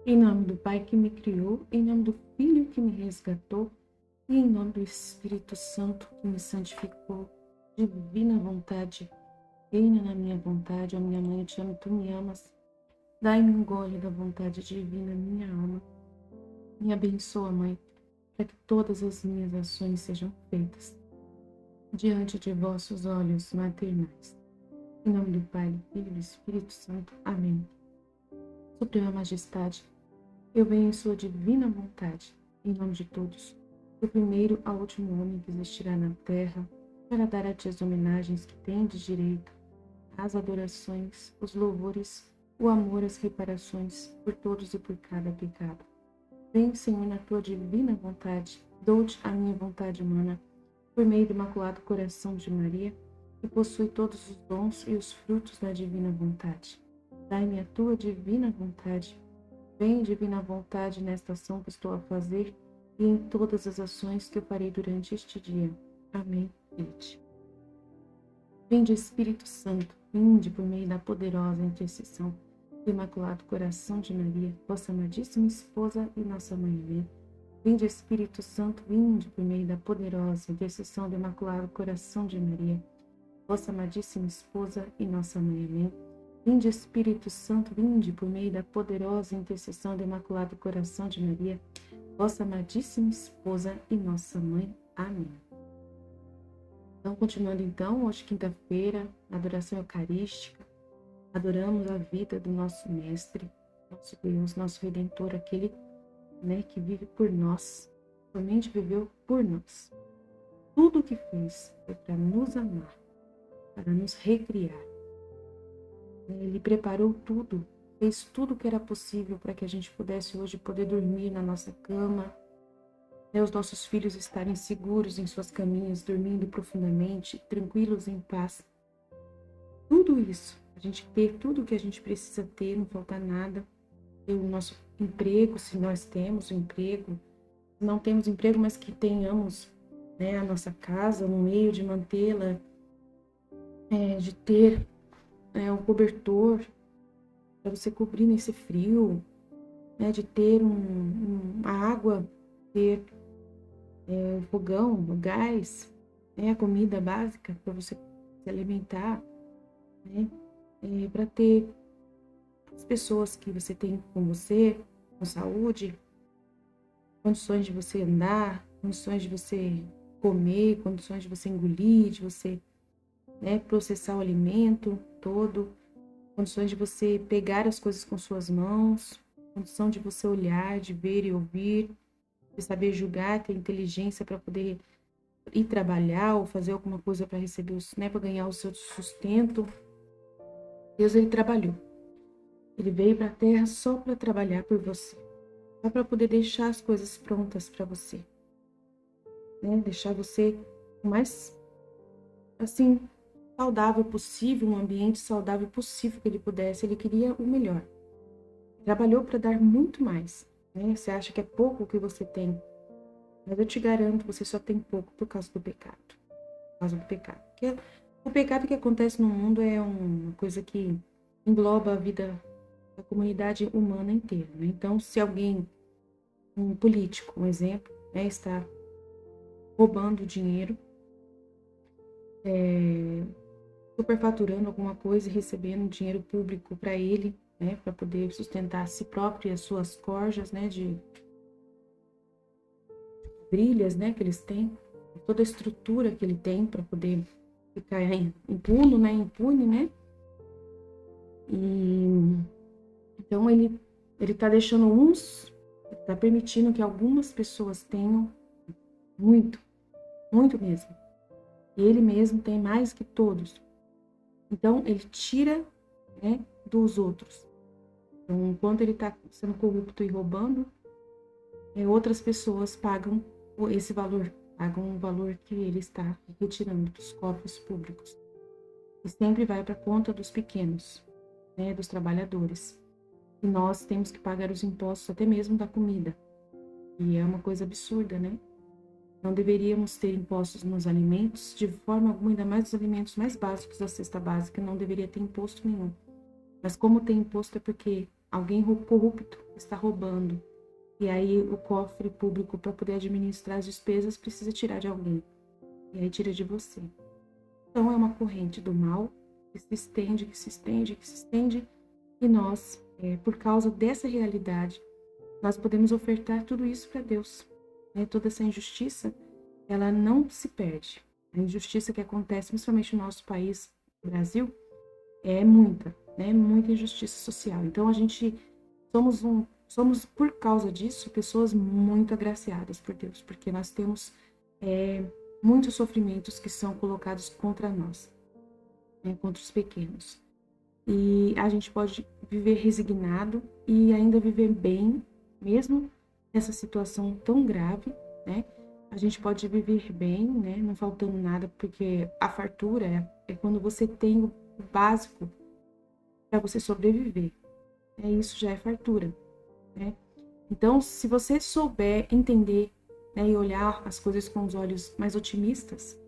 Em nome do Pai que me criou, em nome do Filho que me resgatou, e em nome do Espírito Santo que me santificou, divina vontade, reina na minha vontade, ó minha mãe, eu te amo, tu me amas. Dai-me um gole da vontade divina, minha alma. Me abençoa, Mãe, para que todas as minhas ações sejam feitas diante de vossos olhos maternais. Em nome do Pai, do Filho e do Espírito Santo. Amém. Suprema Majestade, eu venho em sua divina vontade, em nome de todos, do primeiro ao último homem que existirá na terra, para dar a ti as homenagens que tem de direito, as adorações, os louvores, o amor, as reparações, por todos e por cada pecado. Vem, Senhor, na tua divina vontade, dou-te a minha vontade humana, por meio do Imaculado Coração de Maria, que possui todos os dons e os frutos da divina vontade. Dai-me a tua divina vontade. Vem, divina vontade, nesta ação que estou a fazer e em todas as ações que eu farei durante este dia. Amém. Vinde, Espírito Santo, vinde por meio da poderosa intercessão do Imaculado Coração de Maria, vossa amadíssima esposa e nossa mãe. Amém. Vinde, Espírito Santo, vinde por meio da poderosa intercessão do Imaculado Coração de Maria, vossa amadíssima esposa e nossa mãe. Amém. Vinde, Espírito Santo, vinde por meio da poderosa intercessão do Imaculado Coração de Maria, vossa amadíssima esposa e nossa mãe. Amém. Então, continuando então, hoje quinta-feira, na adoração eucarística, adoramos a vida do nosso Mestre, nosso Deus, nosso Redentor, aquele, que vive por nós, somente viveu por nós. Tudo o que fez foi para nos amar, para nos recriar. Ele preparou tudo, fez tudo o que era possível para que a gente pudesse hoje poder dormir na nossa cama, os nossos filhos estarem seguros em suas caminhas, dormindo profundamente, tranquilos, em paz. Tudo isso, a gente ter tudo o que a gente precisa ter, não faltar nada, ter o nosso emprego, se nós temos um emprego, se não temos emprego, mas que tenhamos a nossa casa, um meio de mantê-la, de ter um cobertor para você cobrir nesse frio, de ter a água, ter o fogão, o gás, a comida básica para você se alimentar, para ter as pessoas que você tem com você, com saúde, condições de você andar, condições de você comer, condições de você engolir, de você processar o alimento todo, condições de você pegar as coisas com suas mãos, condição de você olhar, de ver e ouvir, de saber julgar, ter inteligência para poder ir trabalhar ou fazer alguma coisa para receber, para ganhar o seu sustento. Deus, ele trabalhou. Ele veio para a terra só para trabalhar por você, só para poder deixar as coisas prontas para você, deixar você o mais saudável possível, um ambiente saudável possível que ele pudesse. Ele queria o melhor. Trabalhou para dar muito mais. Você acha que é pouco o que você tem, mas eu te garanto, você só tem pouco por causa do pecado. Por causa do pecado. Porque o pecado que acontece no mundo é uma coisa que engloba a vida da comunidade humana inteira. Então, se alguém, um político, um exemplo, está roubando dinheiro, superfaturando alguma coisa e recebendo dinheiro público para ele, para poder sustentar a si próprio e as suas corjas, de brilhas, que eles têm, toda a estrutura que ele tem para poder ficar impune, E então ele está deixando está permitindo que algumas pessoas tenham muito, muito mesmo. E ele mesmo tem mais que todos. Então, ele tira dos outros. Então, enquanto ele está sendo corrupto e roubando, outras pessoas pagam esse valor, pagam o valor que ele está retirando dos cofres públicos. E sempre vai para a conta dos pequenos, dos trabalhadores. E nós temos que pagar os impostos até mesmo da comida. E é uma coisa absurda, Não deveríamos ter impostos nos alimentos, de forma alguma, ainda mais os alimentos mais básicos da cesta básica, não deveria ter imposto nenhum. Mas como tem imposto é porque alguém corrupto está roubando. E aí o cofre público, para poder administrar as despesas, precisa tirar de alguém. E aí tira de você. Então é uma corrente do mal que se estende, que se estende, que se estende. E nós, por causa dessa realidade, nós podemos ofertar tudo isso para Deus. Toda essa injustiça, ela não se perde. A injustiça que acontece, principalmente no nosso país, no Brasil, é muita, muita injustiça social. Então a gente somos por causa disso pessoas muito agraciadas por Deus, porque nós temos muitos sofrimentos que são colocados contra nós, contra os pequenos. E a gente pode viver resignado e ainda viver bem, mesmo nessa situação tão grave, A gente pode viver bem, não faltando nada, porque a fartura é quando você tem o básico para você sobreviver. Isso já é fartura, Então, se você souber entender, e olhar as coisas com os olhos mais otimistas,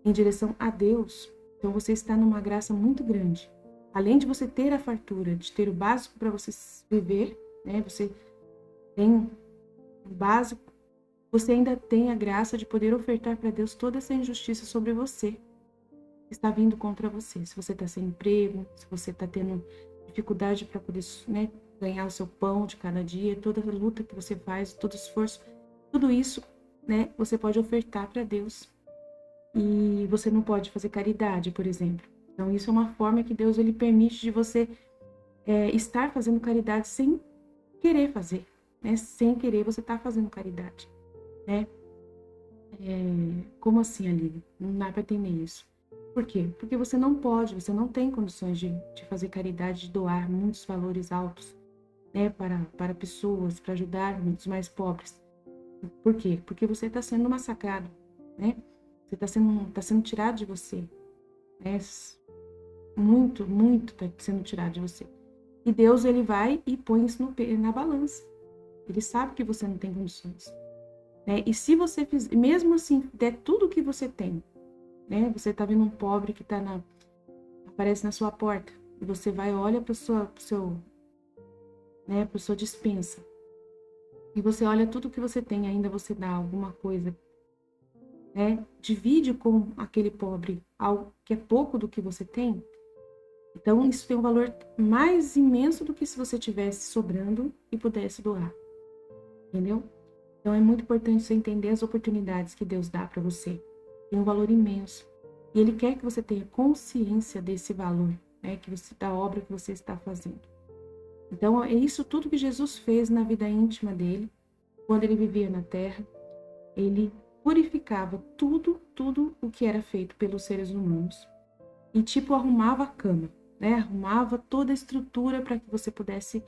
em direção a Deus, então você está numa graça muito grande. Além de você ter a fartura, de ter o básico para você viver, você tem o básico, você ainda tem a graça de poder ofertar para Deus toda essa injustiça sobre você, que está vindo contra você. Se você está sem emprego, se você está tendo dificuldade para poder ganhar o seu pão de cada dia, toda a luta que você faz, todo esforço, tudo isso, você pode ofertar para Deus. E você não pode fazer caridade, por exemplo. Então, isso é uma forma que Deus ele permite de você estar fazendo caridade sem querer fazer, Sem querer, você está fazendo caridade, Como assim, Aline? Não dá para entender isso. Por quê? Porque você não pode, você não tem condições de fazer caridade, de doar muitos valores altos, para pessoas, para ajudar os mais pobres. Por quê? Porque você está sendo massacrado, Você está sendo tirado de você, Muito, muito está sendo tirado de você. E Deus, ele vai e põe isso na balança. Ele sabe que você não tem condições. E se você fizer, mesmo assim, der tudo o que você tem, Você está vendo um pobre que aparece na sua porta, e você vai, olha para sua despensa, e você olha tudo que você tem, ainda você dá alguma coisa, divide com aquele pobre algo que é pouco do que você tem. Então, isso tem um valor mais imenso do que se você tivesse sobrando e pudesse doar. Entendeu? Então, é muito importante você entender as oportunidades que Deus dá para você. Tem um valor imenso. E Ele quer que você tenha consciência desse valor, da obra que você está fazendo. Então, é isso tudo que Jesus fez na vida íntima dele, quando ele vivia na terra. Ele purificava tudo o que era feito pelos seres humanos. E arrumava a cama, arrumava toda a estrutura para que você pudesse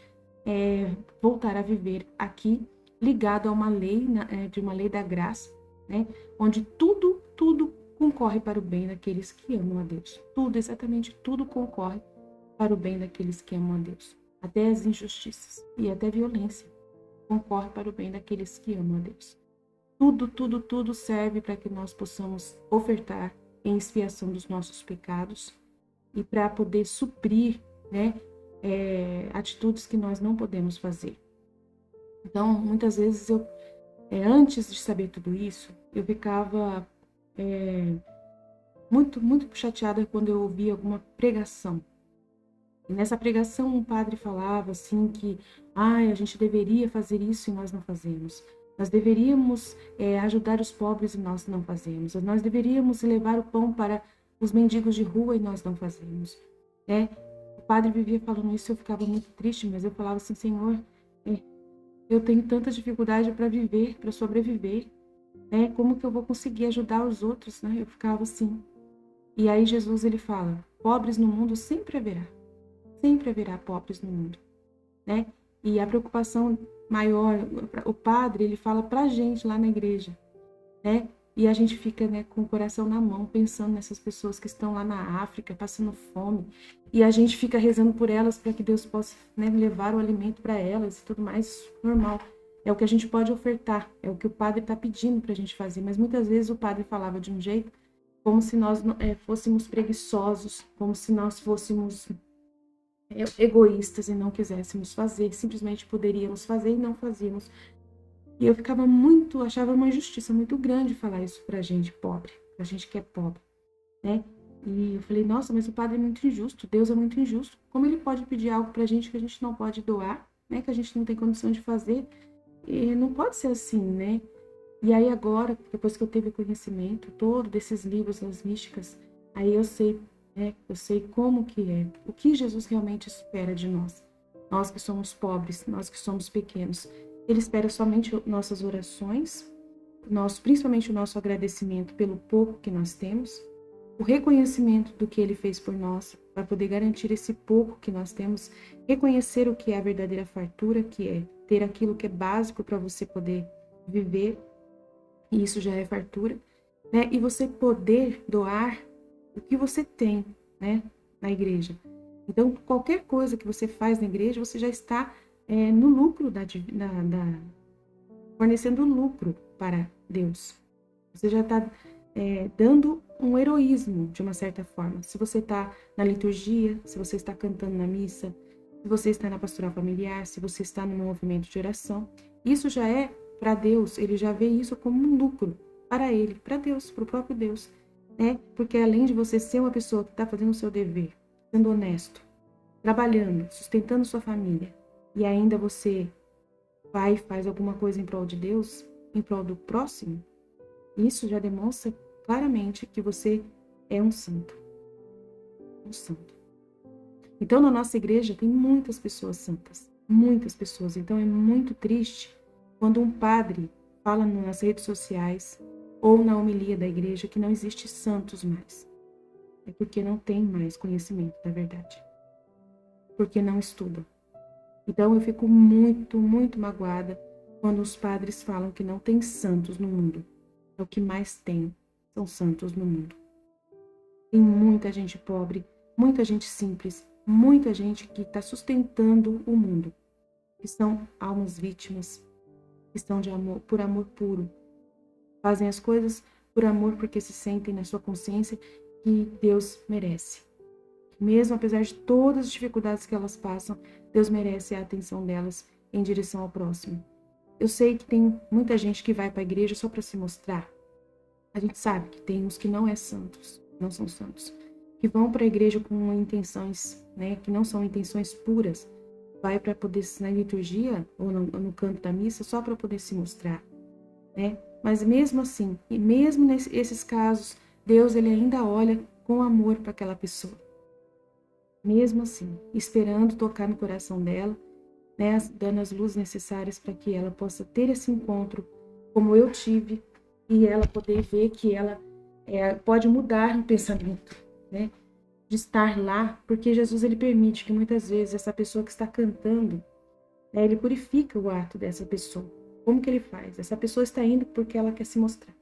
voltar a viver aqui, ligado a uma lei, de uma lei da graça, onde tudo concorre para o bem daqueles que amam a Deus. Exatamente tudo concorre para o bem daqueles que amam a Deus. Até as injustiças e até a violência concorre para o bem daqueles que amam a Deus. Tudo serve para que nós possamos ofertar em expiação dos nossos pecados e para poder suprir, atitudes que nós não podemos fazer. Então, muitas vezes antes de saber tudo isso, eu ficava muito chateada quando eu ouvia alguma pregação. E nessa pregação, um padre falava assim que a gente deveria fazer isso e nós não fazemos. Nós deveríamos ajudar os pobres e nós não fazemos. Nós deveríamos levar o pão para os mendigos de rua e nós não fazemos. O padre vivia falando isso, eu ficava muito triste, mas eu falava assim, Senhor, eu tenho tanta dificuldade para viver, para sobreviver. Como que eu vou conseguir ajudar os outros? Eu ficava assim. E aí Jesus, ele fala, pobres no mundo sempre haverá pobres no mundo. E a preocupação maior, o padre, ele fala pra gente lá na igreja, E a gente fica, com o coração na mão, pensando nessas pessoas que estão lá na África, passando fome, e a gente fica rezando por elas para que Deus possa, levar o alimento para elas e tudo mais, normal. É o que a gente pode ofertar, é o que o padre está pedindo para a gente fazer, mas muitas vezes o padre falava de um jeito como se nós fôssemos preguiçosos, como se nós fôssemos egoístas e não quiséssemos fazer, simplesmente poderíamos fazer e não fazíamos. E eu ficava muito, achava uma injustiça muito grande falar isso pra gente pobre, pra gente que é pobre, né? E eu falei, nossa, mas o padre é muito injusto, Deus é muito injusto. Como ele pode pedir algo pra gente que a gente não pode doar, né? Que a gente não tem condição de fazer? E não pode ser assim, né? E aí agora, depois que eu tive conhecimento todo desses livros das místicas, aí eu sei, né? Eu sei como que é, o que Jesus realmente espera de nós. Nós que somos pobres, nós que somos pequenos. Ele espera somente nossas orações, principalmente o nosso agradecimento pelo pouco que nós temos, o reconhecimento do que ele fez por nós, para poder garantir esse pouco que nós temos, reconhecer o que é a verdadeira fartura, que é ter aquilo que é básico para você poder viver, e isso já é fartura, né? E você poder doar o que você tem, né, na igreja. Então, qualquer coisa que você faz na igreja, você já está no lucro fornecendo lucro para Deus. Você já está dando um heroísmo, de uma certa forma. Se você está na liturgia, se você está cantando na missa, se você está na pastoral familiar, se você está no movimento de oração, isso já é para Deus, ele já vê isso como um lucro para ele, para Deus, para o próprio Deus. Né? Porque além de você ser uma pessoa que está fazendo o seu dever, sendo honesto, trabalhando, sustentando sua família, e ainda você vai e faz alguma coisa em prol de Deus, em prol do próximo, isso já demonstra claramente que você é um santo. Um santo. Então, na nossa igreja tem muitas pessoas santas. Muitas pessoas. Então, é muito triste quando um padre fala nas redes sociais ou na homilia da igreja que não existe santos mais. É porque não tem mais conhecimento da verdade. Porque não estudam. Então, eu fico muito, muito magoada quando os padres falam que não tem santos no mundo. É o que mais tem, são santos no mundo. Tem muita gente pobre, muita gente simples, muita gente que está sustentando o mundo, que são almas vítimas, que estão de amor, por amor puro. Fazem as coisas por amor porque se sentem na sua consciência que Deus merece. Mesmo apesar de todas as dificuldades que elas passam, Deus merece a atenção delas em direção ao próximo. Eu sei que tem muita gente que vai para a igreja só para se mostrar. A gente sabe que tem uns que não são santos, que vão para a igreja com intenções, né, que não são intenções puras, vai para poder na liturgia ou no canto da missa só para poder se mostrar, né? Mas mesmo assim, e mesmo nesses casos, Deus ele ainda olha com amor para aquela pessoa. Mesmo assim, esperando tocar no coração dela, né, dando as luzes necessárias para que ela possa ter esse encontro, como eu tive, e ela poder ver que ela pode mudar o pensamento, né, de estar lá, porque Jesus ele permite que muitas vezes essa pessoa que está cantando, né, ele purifica o ato dessa pessoa. Como que ele faz? Essa pessoa está indo porque ela quer se mostrar.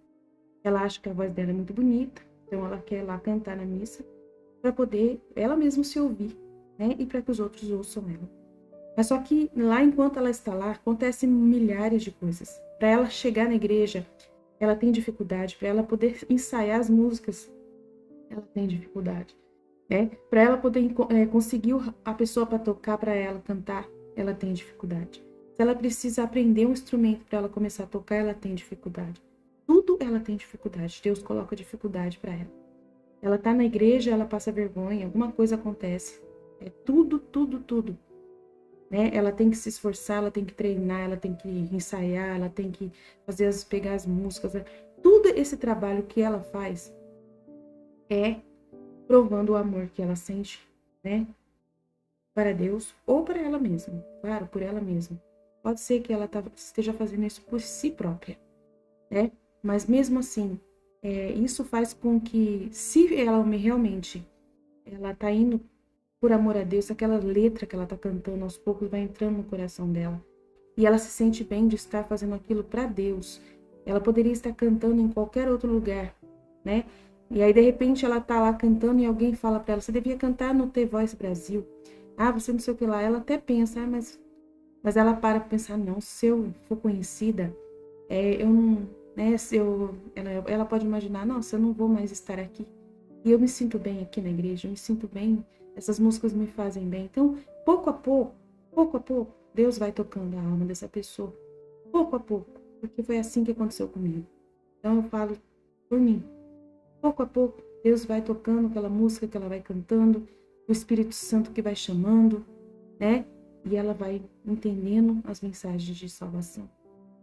Ela acha que a voz dela é muito bonita, então ela quer lá cantar na missa, para poder ela mesma se ouvir, né? E para que os outros ouçam ela. Mas só que lá, enquanto ela está lá, acontecem milhares de coisas. Para ela chegar na igreja, ela tem dificuldade. Para ela poder ensaiar as músicas, ela tem dificuldade. Né? Para ela poder conseguir a pessoa para tocar para ela, cantar, ela tem dificuldade. Se ela precisa aprender um instrumento para ela começar a tocar, ela tem dificuldade. Tudo ela tem dificuldade. Deus coloca dificuldade para ela. Ela está na igreja, ela passa vergonha, alguma coisa acontece. É tudo, tudo, tudo. Né? Ela tem que se esforçar, ela tem que treinar, ela tem que ensaiar, ela tem que pegar as músicas. Né? Tudo esse trabalho que ela faz é provando o amor que ela sente, né? Para Deus ou para ela mesma. Claro, por ela mesma. Pode ser que ela esteja fazendo isso por si própria, né? Mas mesmo assim, isso faz com que, se ela realmente ela está indo por amor a Deus, aquela letra que ela está cantando aos poucos vai entrando no coração dela. E ela se sente bem de estar fazendo aquilo para Deus. Ela poderia estar cantando em qualquer outro lugar, né? E aí, de repente, ela está lá cantando e alguém fala para ela, você devia cantar no The Voice Brasil. Ah, você não sei o que lá. Ela até pensa, mas ela para pensar, não, se eu for conhecida, eu não... Né, ela pode imaginar, nossa, eu não vou mais estar aqui. E eu me sinto bem aqui na igreja, eu me sinto bem essas músicas me fazem bem. Então, pouco a pouco, Deus vai tocando a alma dessa pessoa. Pouco a pouco, porque foi assim que aconteceu comigo. Então, eu falo por mim. Pouco a pouco, Deus vai tocando aquela música que ela vai cantando, o Espírito Santo que vai chamando, né? E ela vai entendendo as mensagens de salvação.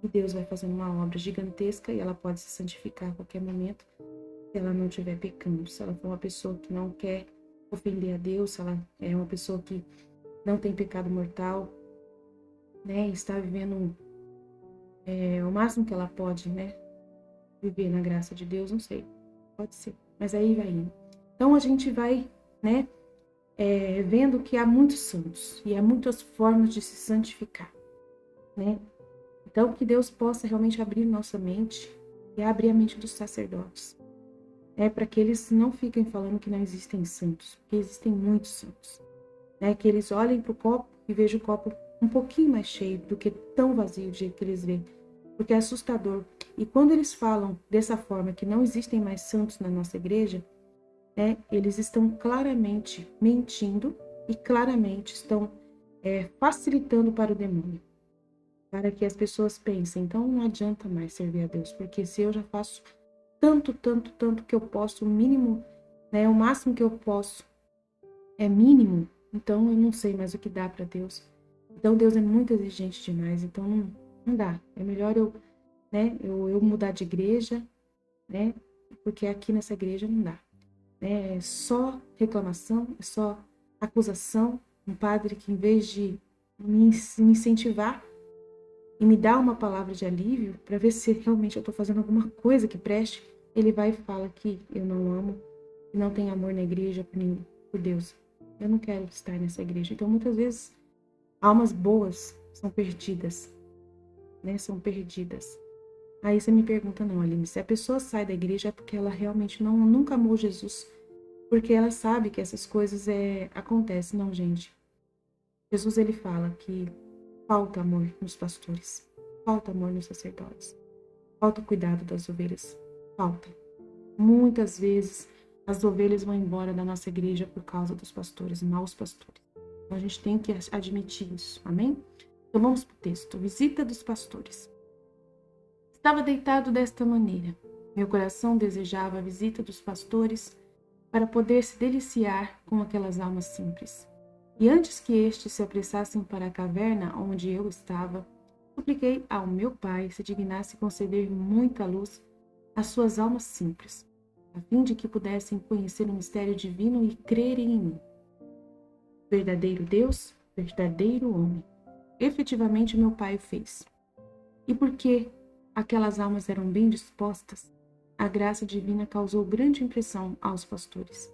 E Deus vai fazendo uma obra gigantesca e ela pode se santificar a qualquer momento, se ela não estiver pecando. Se ela for uma pessoa que não quer ofender a Deus, se ela é uma pessoa que não tem pecado mortal, né? E está vivendo o máximo que ela pode, né? Viver na graça de Deus, não sei. Pode ser. Mas aí vai indo. Então a gente vai, né? Vendo que há muitos santos e há muitas formas de se santificar, né? Então, que Deus possa realmente abrir nossa mente e abrir a mente dos sacerdotes, né? Para que eles não fiquem falando que não existem santos, porque existem muitos santos, né? Que eles olhem para o copo e vejam o copo um pouquinho mais cheio do que tão vazio do jeito que eles veem, porque é assustador. E quando eles falam dessa forma que não existem mais santos na nossa igreja, né? Eles estão claramente mentindo e claramente estão facilitando para o demônio, para que as pessoas pensem, então não adianta mais servir a Deus, porque se eu já faço tanto que eu posso, o mínimo, né, o máximo que eu posso é mínimo, então eu não sei mais o que dá para Deus. Então Deus é muito exigente demais, então não dá. É melhor eu mudar de igreja, né, porque aqui nessa igreja não dá. É só reclamação, é só acusação. Um padre que, em vez de me incentivar e me dar uma palavra de alívio para ver se realmente eu estou fazendo alguma coisa que preste, ele vai e fala que eu não amo, que não tenho amor na igreja por Deus. Eu não quero estar nessa igreja. Então, muitas vezes, almas boas são perdidas, né? São perdidas. Aí você me pergunta, não, Aline, se a pessoa sai da igreja é porque ela realmente nunca amou Jesus, porque ela sabe que essas coisas acontecem. Não, gente. Jesus, ele fala que falta amor nos pastores, falta amor nos sacerdotes, falta cuidado das ovelhas, falta. Muitas vezes as ovelhas vão embora da nossa igreja por causa dos pastores, maus pastores. Então a gente tem que admitir isso, amém? Então vamos para o texto. Visita dos pastores. Estava deitado desta maneira. Meu coração desejava a visita dos pastores para poder se deliciar com aquelas almas simples. E antes que estes se apressassem para a caverna onde eu estava, supliquei ao meu Pai se dignasse conceder muita luz às suas almas simples, a fim de que pudessem conhecer o mistério divino e crerem em mim. Verdadeiro Deus, verdadeiro homem. Efetivamente meu Pai o fez. E porque aquelas almas eram bem dispostas, a graça divina causou grande impressão aos pastores.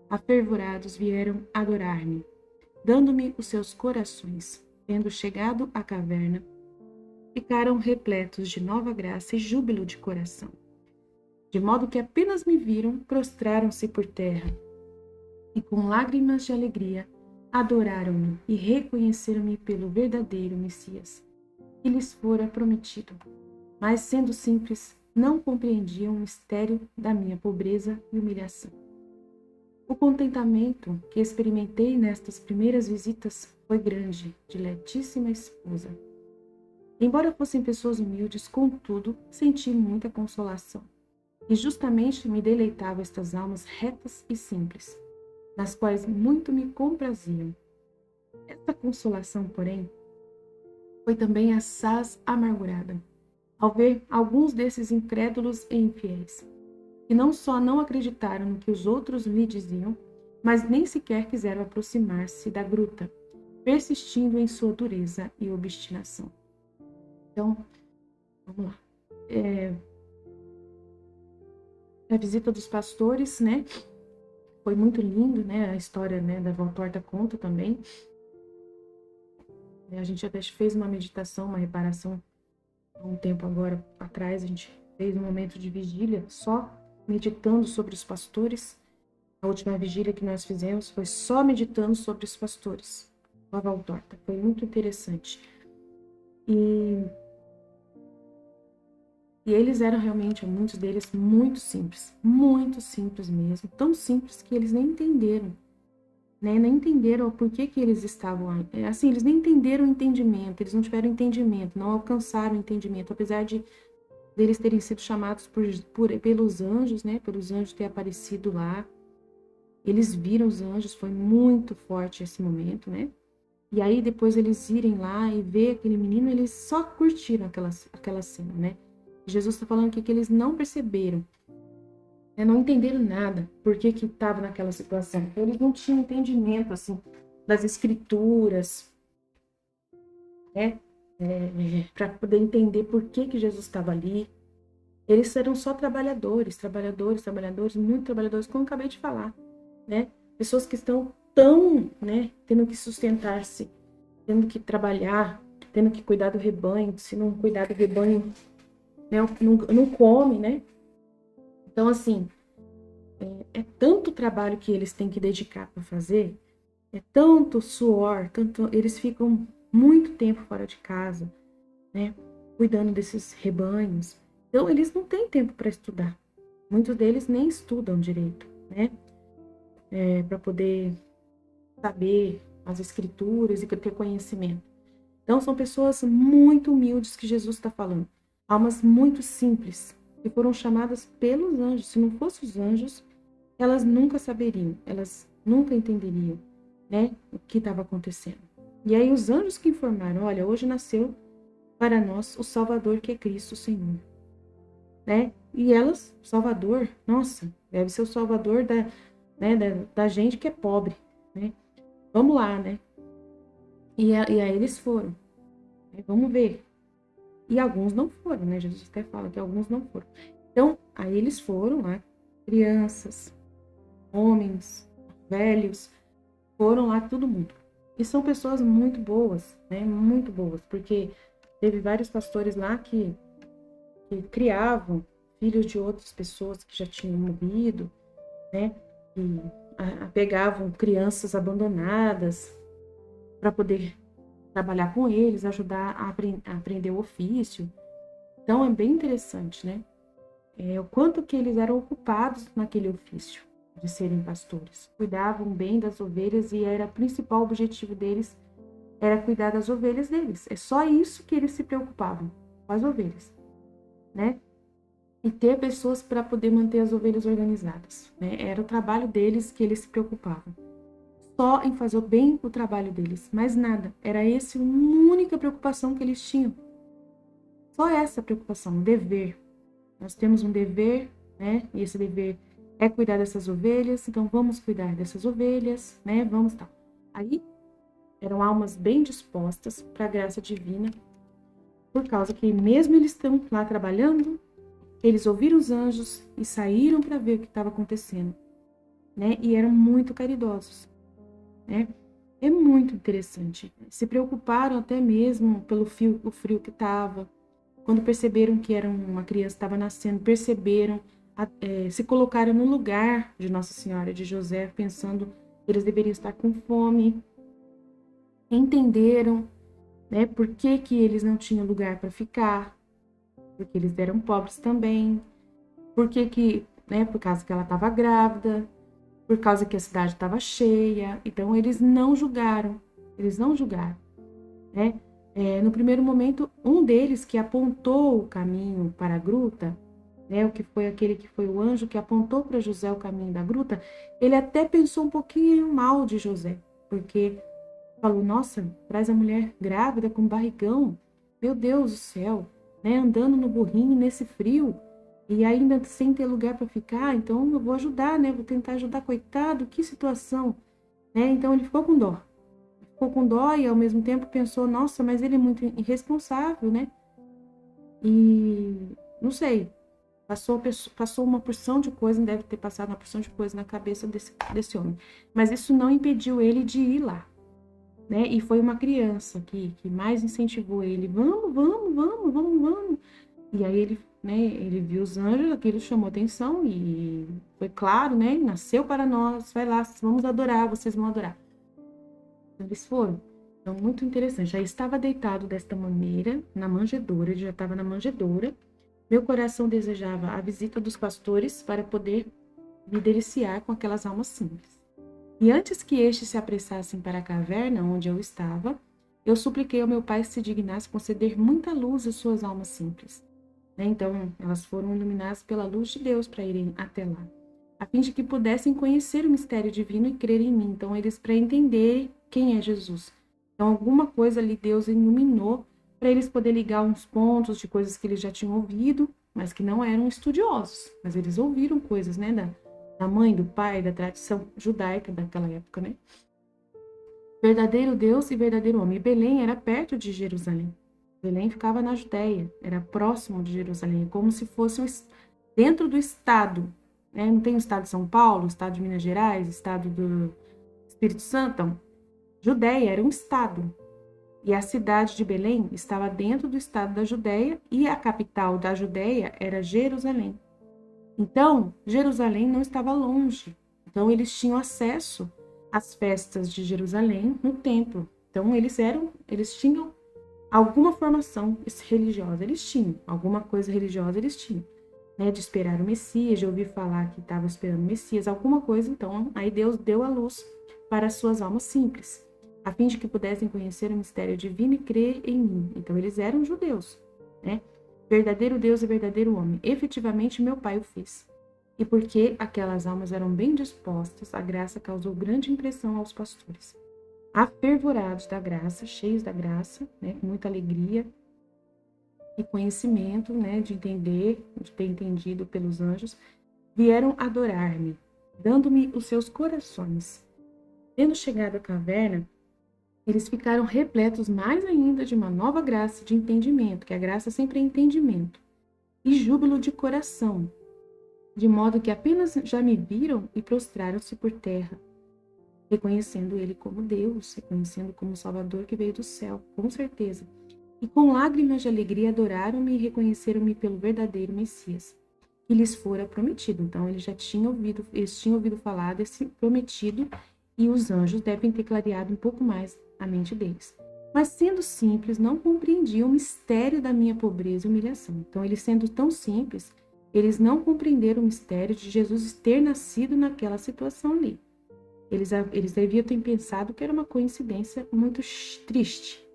Afervorados vieram adorar-me, dando-me os seus corações. Tendo chegado à caverna, ficaram repletos de nova graça e júbilo de coração. De modo que apenas me viram, prostraram-se por terra, e com lágrimas de alegria adoraram-me e reconheceram-me pelo verdadeiro Messias, que lhes fora prometido. Mas, sendo simples, não compreendiam o mistério da minha pobreza e humilhação. O contentamento que experimentei nestas primeiras visitas foi grande, diletíssima esposa. Embora fossem pessoas humildes, contudo, senti muita consolação. E justamente me deleitava estas almas retas e simples, nas quais muito me compraziam. Esta consolação, porém, foi também assaz amargurada, ao ver alguns desses incrédulos e infiéis, que não só não acreditaram no que os outros lhe diziam, mas nem sequer quiseram aproximar-se da gruta, persistindo em sua dureza e obstinação. Então, vamos lá. A visita dos pastores, né? Foi muito lindo, né? A história, né, da Vó Torta conta também. A gente até fez uma meditação, uma reparação há um tempo agora atrás. A gente fez um momento de vigília só meditando sobre os pastores. A última vigília que nós fizemos foi só meditando sobre os pastores. A Vó Torta. Foi muito interessante. E eles eram realmente, muitos deles, muito simples mesmo, tão simples que eles nem entenderam né? Não entenderam o porquê que eles estavam assim, eles nem entenderam o entendimento, eles não tiveram entendimento, não alcançaram o entendimento, apesar de deles terem sido chamados pelos anjos, né? Pelos anjos ter aparecido lá. Eles viram os anjos, foi muito forte esse momento, né? E aí depois eles irem lá e ver aquele menino, eles só curtiram aquela cena, né? Jesus está falando aqui que eles não perceberam, né? Não entenderam nada, por que que estava naquela situação. Então, eles não tinham entendimento, assim, das escrituras, né? Para poder entender por que que Jesus estava ali. Eles eram só trabalhadores, muito trabalhadores, como eu acabei de falar, né? Pessoas que estão né, tendo que sustentar-se, tendo que trabalhar, tendo que cuidar do rebanho, se não cuidar do rebanho, né, não come, né? Então, assim, é tanto trabalho que eles têm que dedicar para fazer, é tanto suor, eles ficam muito tempo fora de casa, né, cuidando desses rebanhos. Então, eles não têm tempo para estudar. Muitos deles nem estudam direito, né? Para poder saber as escrituras e ter conhecimento. Então, são pessoas muito humildes que Jesus está falando. Almas muito simples, que foram chamadas pelos anjos. Se não fossem os anjos, elas nunca saberiam, elas nunca entenderiam, né, o que estava acontecendo. E aí os anjos que informaram, olha, hoje nasceu para nós o Salvador, que é Cristo Senhor, né? E elas, Salvador, nossa, deve ser o Salvador da gente que é pobre, né? Vamos lá, né? E aí eles foram, né? Vamos ver. E alguns não foram, né? Jesus até fala que alguns não foram. Então, aí eles foram lá, crianças, homens, velhos, foram lá todo mundo. E são pessoas muito boas, né? Muito boas, porque teve vários pastores lá que criavam filhos de outras pessoas que já tinham morrido, né? E pegavam crianças abandonadas para poder trabalhar com eles, ajudar a aprender o ofício. Então é bem interessante, né? O quanto que eles eram ocupados naquele ofício de serem pastores. Cuidavam bem das ovelhas e era o principal objetivo deles, era cuidar das ovelhas deles. É só isso que eles se preocupavam, com as ovelhas, né? E ter pessoas para poder manter as ovelhas organizadas, né? Era o trabalho deles que eles se preocupavam. Só em fazer bem o trabalho deles, mais nada. Era essa a única preocupação que eles tinham. Só essa preocupação, um dever. Nós temos um dever, né? E esse dever é cuidar dessas ovelhas, então vamos cuidar dessas ovelhas, né? Vamos tal. Aí eram almas bem dispostas para a graça divina, por causa que mesmo eles estão lá trabalhando, eles ouviram os anjos e saíram para ver o que estava acontecendo, né? E eram muito caridosos, né? É muito interessante. Se preocuparam até mesmo pelo o frio que estava. Quando perceberam que era uma criança que estava nascendo, perceberam, se colocaram no lugar de Nossa Senhora, de José, pensando que eles deveriam estar com fome. Entenderam, né, por que que eles não tinham lugar para ficar, porque eles eram pobres também, por causa que ela estava grávida, por causa que a cidade estava cheia. Então, eles não julgaram, né? No primeiro momento, um deles que apontou o caminho para a gruta, né, o que foi aquele que foi o anjo que apontou para José o caminho da gruta, ele até pensou um pouquinho mal de José, porque falou, nossa, traz a mulher grávida com barrigão, meu Deus do céu, né, andando no burrinho nesse frio, e ainda sem ter lugar para ficar, então eu vou ajudar, né, vou tentar ajudar, coitado, que situação, né, então ele ficou com dó. Ficou com dó e ao mesmo tempo pensou, nossa, mas ele é muito irresponsável, né? E não sei, passou uma porção de coisa, deve ter passado uma porção de coisa na cabeça desse homem. Mas isso não impediu ele de ir lá, né? E foi uma criança que mais incentivou ele, vamos. E aí ele, né, ele viu os anjos, aquilo chamou atenção e foi claro, né? Nasceu para nós, vai lá, vamos adorar, vocês vão adorar. Eles foram. Então, muito interessante. Já estava deitado desta maneira, na manjedoura, ele já estava na manjedoura. Meu coração desejava a visita dos pastores para poder me deliciar com aquelas almas simples. E antes que estes se apressassem para a caverna onde eu estava, eu supliquei ao meu pai se dignasse conceder muita luz às suas almas simples. Então, elas foram iluminadas pela luz de Deus para irem até lá, a fim de que pudessem conhecer o mistério divino e crer em mim. Então, eles para entenderem quem é Jesus. Então, alguma coisa ali Deus iluminou para eles poderem ligar uns pontos de coisas que eles já tinham ouvido, mas que não eram estudiosos. Mas eles ouviram coisas, né, da mãe, do pai, da tradição judaica daquela época, né? Verdadeiro Deus e verdadeiro homem. E Belém era perto de Jerusalém. Belém ficava na Judéia, era próximo de Jerusalém, como se fosse dentro do estado. Né? Não tem o estado de São Paulo, o estado de Minas Gerais, o estado do Espírito Santo? Então, Judéia era um estado. E a cidade de Belém estava dentro do estado da Judéia e a capital da Judéia era Jerusalém. Então, Jerusalém não estava longe. Então, eles tinham acesso às festas de Jerusalém no templo. Então, eles tinham alguma formação religiosa, eles tinham. Alguma coisa religiosa, eles tinham. Né, de esperar o Messias, de ouvir falar que estava esperando o Messias, alguma coisa. Então, aí Deus deu a luz para as suas almas simples, a fim de que pudessem conhecer o mistério divino e crer em mim. Então, eles eram judeus, né? Verdadeiro Deus e verdadeiro homem. Efetivamente, meu pai o fez. E porque aquelas almas eram bem dispostas, a graça causou grande impressão aos pastores. Afervorados da graça, cheios da graça, né, com muita alegria e conhecimento, né, de entender, de ter entendido pelos anjos, vieram adorar-me, dando-me os seus corações. Tendo chegado à caverna, eles ficaram repletos mais ainda de uma nova graça de entendimento, que a graça sempre é entendimento, e júbilo de coração, de modo que apenas já me viram e prostraram-se por terra, reconhecendo ele como Deus, reconhecendo como Salvador que veio do céu, com certeza. E com lágrimas de alegria adoraram-me e reconheceram-me pelo verdadeiro Messias, que lhes fora prometido. Então, eles tinham ouvido falar desse prometido, e os anjos devem ter clareado um pouco mais a mente deles. Mas, sendo simples, não compreendiam o mistério da minha pobreza e humilhação. Então, eles sendo tão simples, eles não compreenderam o mistério de Jesus ter nascido naquela situação ali. Eles deviam ter pensado que era uma coincidência muito triste,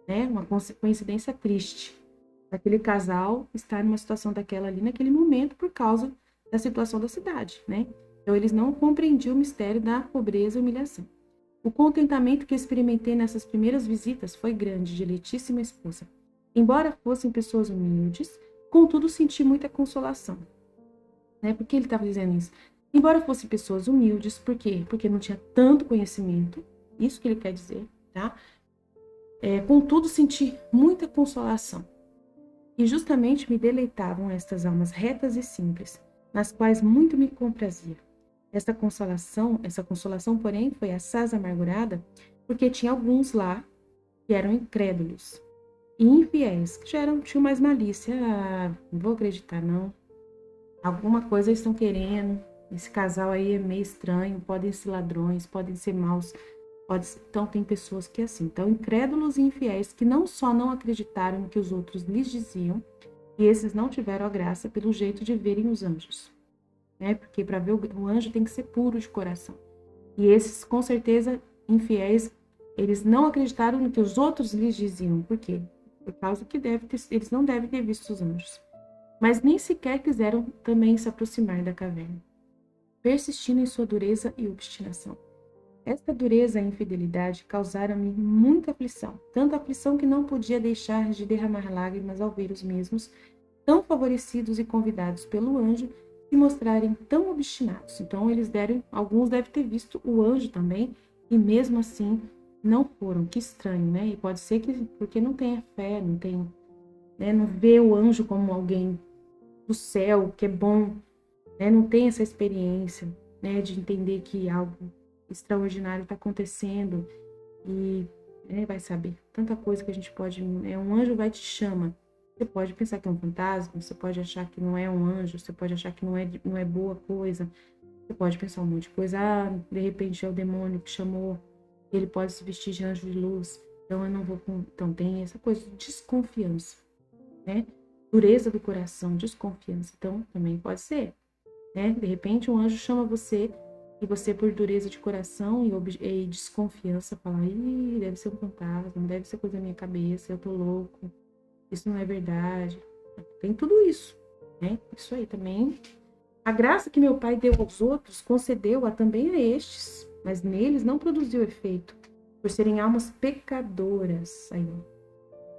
né? Uma coincidência triste. Aquele casal estar numa situação daquela ali naquele momento por causa da situação da cidade, né? Então, eles não compreendiam o mistério da pobreza e humilhação. O contentamento que experimentei nessas primeiras visitas foi grande, diletíssima esposa. Embora fossem pessoas humildes, contudo senti muita consolação. Né? Por que ele estava dizendo isso? Embora fossem pessoas humildes, por quê? Porque não tinha tanto conhecimento, isso que ele quer dizer, tá? Contudo senti muita consolação. E justamente me deleitavam estas almas retas e simples, nas quais muito me comprazia. Essa consolação, porém, foi assaz amargurada, porque tinha alguns lá que eram incrédulos e infiéis, que tinham mais malícia. Ah, não vou acreditar, não. Alguma coisa eles estão querendo. Esse casal aí é meio estranho, podem ser ladrões, podem ser maus. Então, tem pessoas que assim. Então, incrédulos e infiéis que não só não acreditaram no que os outros lhes diziam, e esses não tiveram a graça pelo jeito de verem os anjos. Né? Porque para ver o anjo tem que ser puro de coração. E esses, com certeza, infiéis, eles não acreditaram no que os outros lhes diziam. Por quê? Por causa que eles não devem ter visto os anjos. Mas nem sequer quiseram também se aproximar da caverna, persistindo em sua dureza e obstinação. Esta dureza e infidelidade causaram-me muita aflição, tanta aflição que não podia deixar de derramar lágrimas ao ver os mesmos, tão favorecidos e convidados pelo anjo, se mostrarem tão obstinados. Então, alguns devem ter visto o anjo também, e mesmo assim não foram. Que estranho, né? E pode ser que porque não tenha fé, não tem, né, não vê o anjo como alguém do céu, que é bom, né? Não tem essa experiência, né, de entender que algo extraordinário está acontecendo e, né, vai saber. Tanta coisa que a gente pode... um anjo vai te chama. Você pode pensar que é um fantasma, você pode achar que não é um anjo, você pode achar que não é boa coisa, você pode pensar um monte de coisa. Ah, de repente é o demônio que chamou, ele pode se vestir de anjo de luz, então eu não vou... Então tem essa coisa de desconfiança, né? Dureza do coração, desconfiança. Então também pode ser, né? De repente um anjo chama você E você, por dureza de coração e desconfiança, fala, ih, deve ser um fantasma, deve ser coisa da minha cabeça, eu tô louco, isso não é verdade. Tem tudo isso, né? Isso aí também. A graça que meu Pai deu aos outros, concedeu-a também a estes, mas neles não produziu efeito, por serem almas pecadoras. Aí, ó.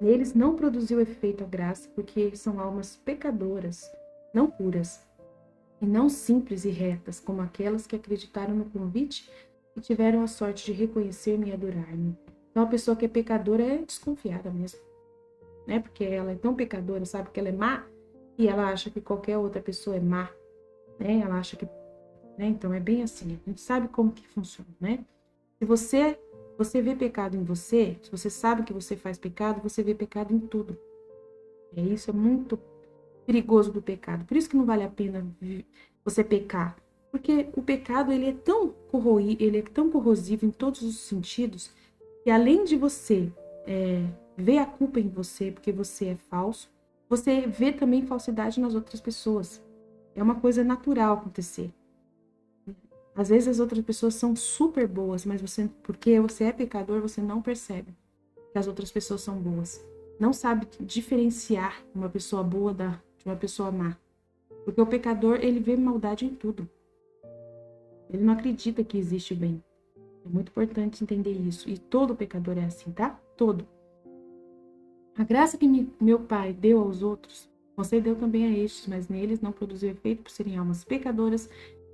Neles não produziu efeito a graça, porque são almas pecadoras, não puras, e não simples e retas, como aquelas que acreditaram no convite e tiveram a sorte de reconhecer-me e adorar-me. Então, a pessoa que é pecadora é desconfiada mesmo, né? Porque ela é tão pecadora, sabe que ela é má, e ela acha que qualquer outra pessoa é má, né? Ela acha que, né? Então, é bem assim, a gente sabe como que funciona, né? Se você vê pecado em você, se você sabe que você faz pecado, você vê pecado em tudo. Isso é muito perigoso do pecado. Por isso que não vale a pena você pecar. Porque o pecado, ele é tão corrosivo em todos os sentidos, que além de você ver a culpa em você, porque você é falso, você vê também falsidade nas outras pessoas. É uma coisa natural acontecer. Às vezes as outras pessoas são super boas, mas porque você é pecador, você não percebe que as outras pessoas são boas. Não sabe diferenciar uma pessoa boa de uma pessoa má. Porque o pecador, ele vê maldade em tudo. Ele não acredita que existe o bem. É muito importante entender isso. E todo pecador é assim, tá? Todo. A graça que meu Pai deu aos outros, concedeu também a estes, mas neles não produziu efeito por serem almas pecadoras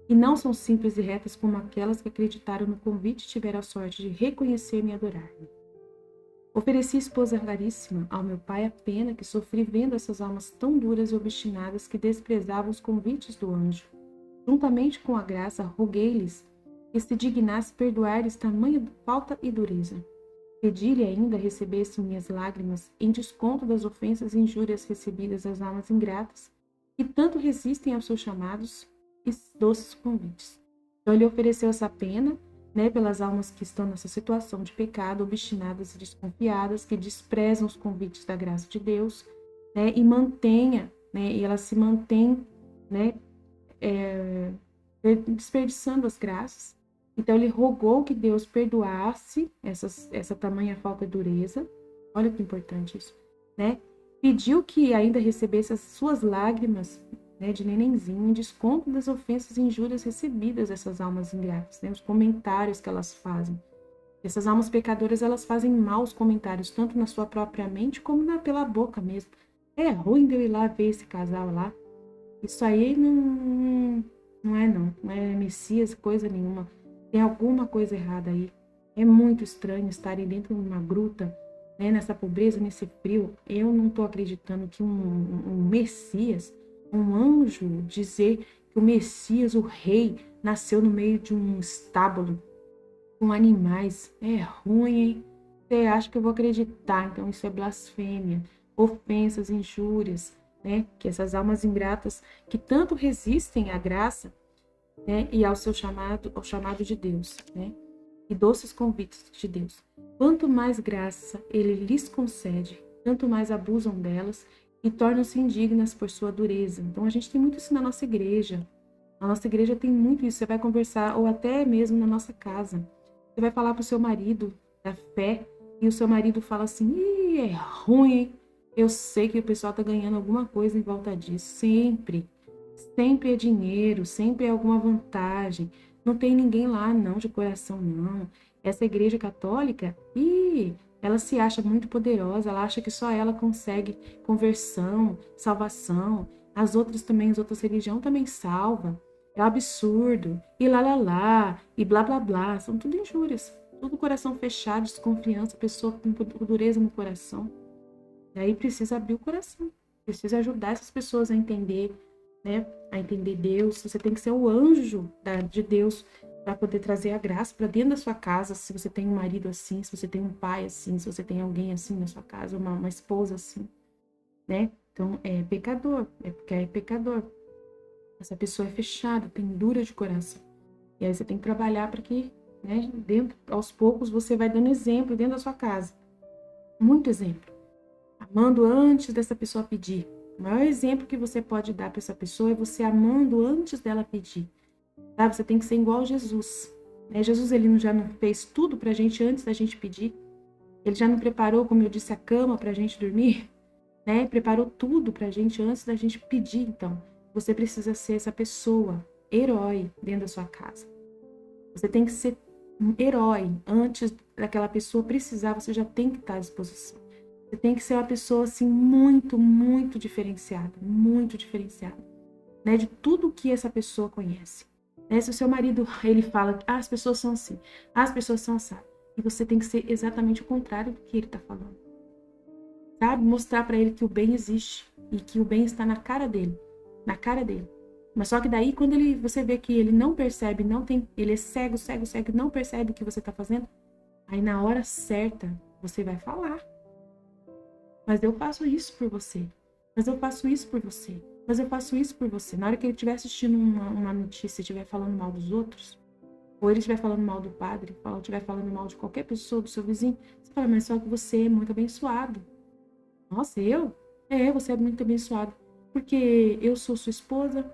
e não são simples e retas como aquelas que acreditaram no convite e tiveram a sorte de reconhecer-me e adorar-me. Ofereci esposa raríssima ao meu pai a pena que sofri vendo essas almas tão duras e obstinadas que desprezavam os convites do anjo. Juntamente com a graça, roguei-lhes que se dignasse perdoar-lhes tamanha falta e dureza. Pedi-lhe ainda recebesse minhas lágrimas em desconto das ofensas e injúrias recebidas às almas ingratas, que tanto resistem aos seus chamados e doces convites. Então ele ofereceu essa pena, né, pelas almas que estão nessa situação de pecado, obstinadas e desconfiadas, que desprezam os convites da graça de Deus, né, e elas se mantêm, né, desperdiçando as graças. Então ele rogou que Deus perdoasse essa tamanha falta de dureza. Olha que importante isso, né? Pediu que ainda recebesse as suas lágrimas, né, de nenenzinho, em desconto das ofensas e injúrias recebidas dessas almas ingratas, né? Os comentários que elas fazem. Essas almas pecadoras, elas fazem maus comentários, tanto na sua própria mente, como pela boca mesmo. É ruim de eu ir lá ver esse casal lá. Isso aí não é Messias, coisa nenhuma. Tem alguma coisa errada aí. É muito estranho estarem dentro de uma gruta, né, nessa pobreza, nesse frio. Eu não estou acreditando que um Messias, um anjo, dizer que o Messias, o rei, nasceu no meio de um estábulo com animais. É ruim, hein? Você acha que eu vou acreditar? Então isso é blasfêmia, ofensas, injúrias, né? Que essas almas ingratas que tanto resistem à graça, né, e ao chamado de Deus, né? E doces convites de Deus. Quanto mais graça ele lhes concede, tanto mais abusam delas e tornam-se indignas por sua dureza. Então a gente tem muito isso na nossa igreja. A nossa igreja tem muito isso. Você vai conversar, ou até mesmo na nossa casa. Você vai falar para o seu marido da fé e o seu marido fala assim: ih, é ruim, hein? Eu sei que o pessoal está ganhando alguma coisa em volta disso. Sempre. Sempre é dinheiro, sempre é alguma vantagem. Não tem ninguém lá, não, de coração, não. Essa igreja católica, ela se acha muito poderosa, ela acha que só ela consegue conversão, salvação. As outras religiões também salvam. É um absurdo. E lá, e blá, blá, blá. São tudo injúrias. Tudo coração fechado, desconfiança, pessoa com dureza no coração. E aí precisa abrir o coração. Precisa ajudar essas pessoas a entender, né? A entender Deus. Você tem que ser o anjo de Deus para poder trazer a graça para dentro da sua casa. Se você tem um marido assim, se você tem um pai assim, se você tem alguém assim na sua casa, uma esposa assim, né? Então é pecador, é porque é pecador. Essa pessoa é fechada, tem dura de coração. E aí você tem que trabalhar para que, né, aos poucos você vai dando exemplo dentro da sua casa. Muito exemplo. Amando antes dessa pessoa pedir. O maior exemplo que você pode dar para essa pessoa é você amando antes dela pedir. sabe? Você tem que ser igual a Jesus. Né? Jesus, ele já não fez tudo pra gente antes da gente pedir. Ele já não preparou, como eu disse, a cama pra gente dormir, né? Preparou tudo pra gente antes da gente pedir. Então, você precisa ser essa pessoa, herói, dentro da sua casa. Você tem que ser um herói. Antes daquela pessoa precisar, você já tem que estar à disposição. Você tem que ser uma pessoa, assim, muito, muito diferenciada. Muito diferenciada. Né? De tudo que essa pessoa conhece. Né? Se o seu marido, ele fala, as pessoas são assim, as pessoas são assim. E você tem que ser exatamente o contrário do que ele está falando. Sabe? Mostrar para ele que o bem existe. E que o bem está na cara dele. Na cara dele. Mas só que daí, quando você vê que ele não percebe, ele é cego, não percebe o que você está fazendo, aí na hora certa, você vai falar. Mas eu faço isso por você. Mas eu faço isso por você. Mas eu faço isso por você. Na hora que ele estiver assistindo uma notícia e estiver falando mal dos outros, ou ele estiver falando mal do padre, ou estiver falando mal de qualquer pessoa, do seu vizinho, você fala, mas só que você é muito abençoado. Nossa, eu? Você é muito abençoado. Porque eu sou sua esposa,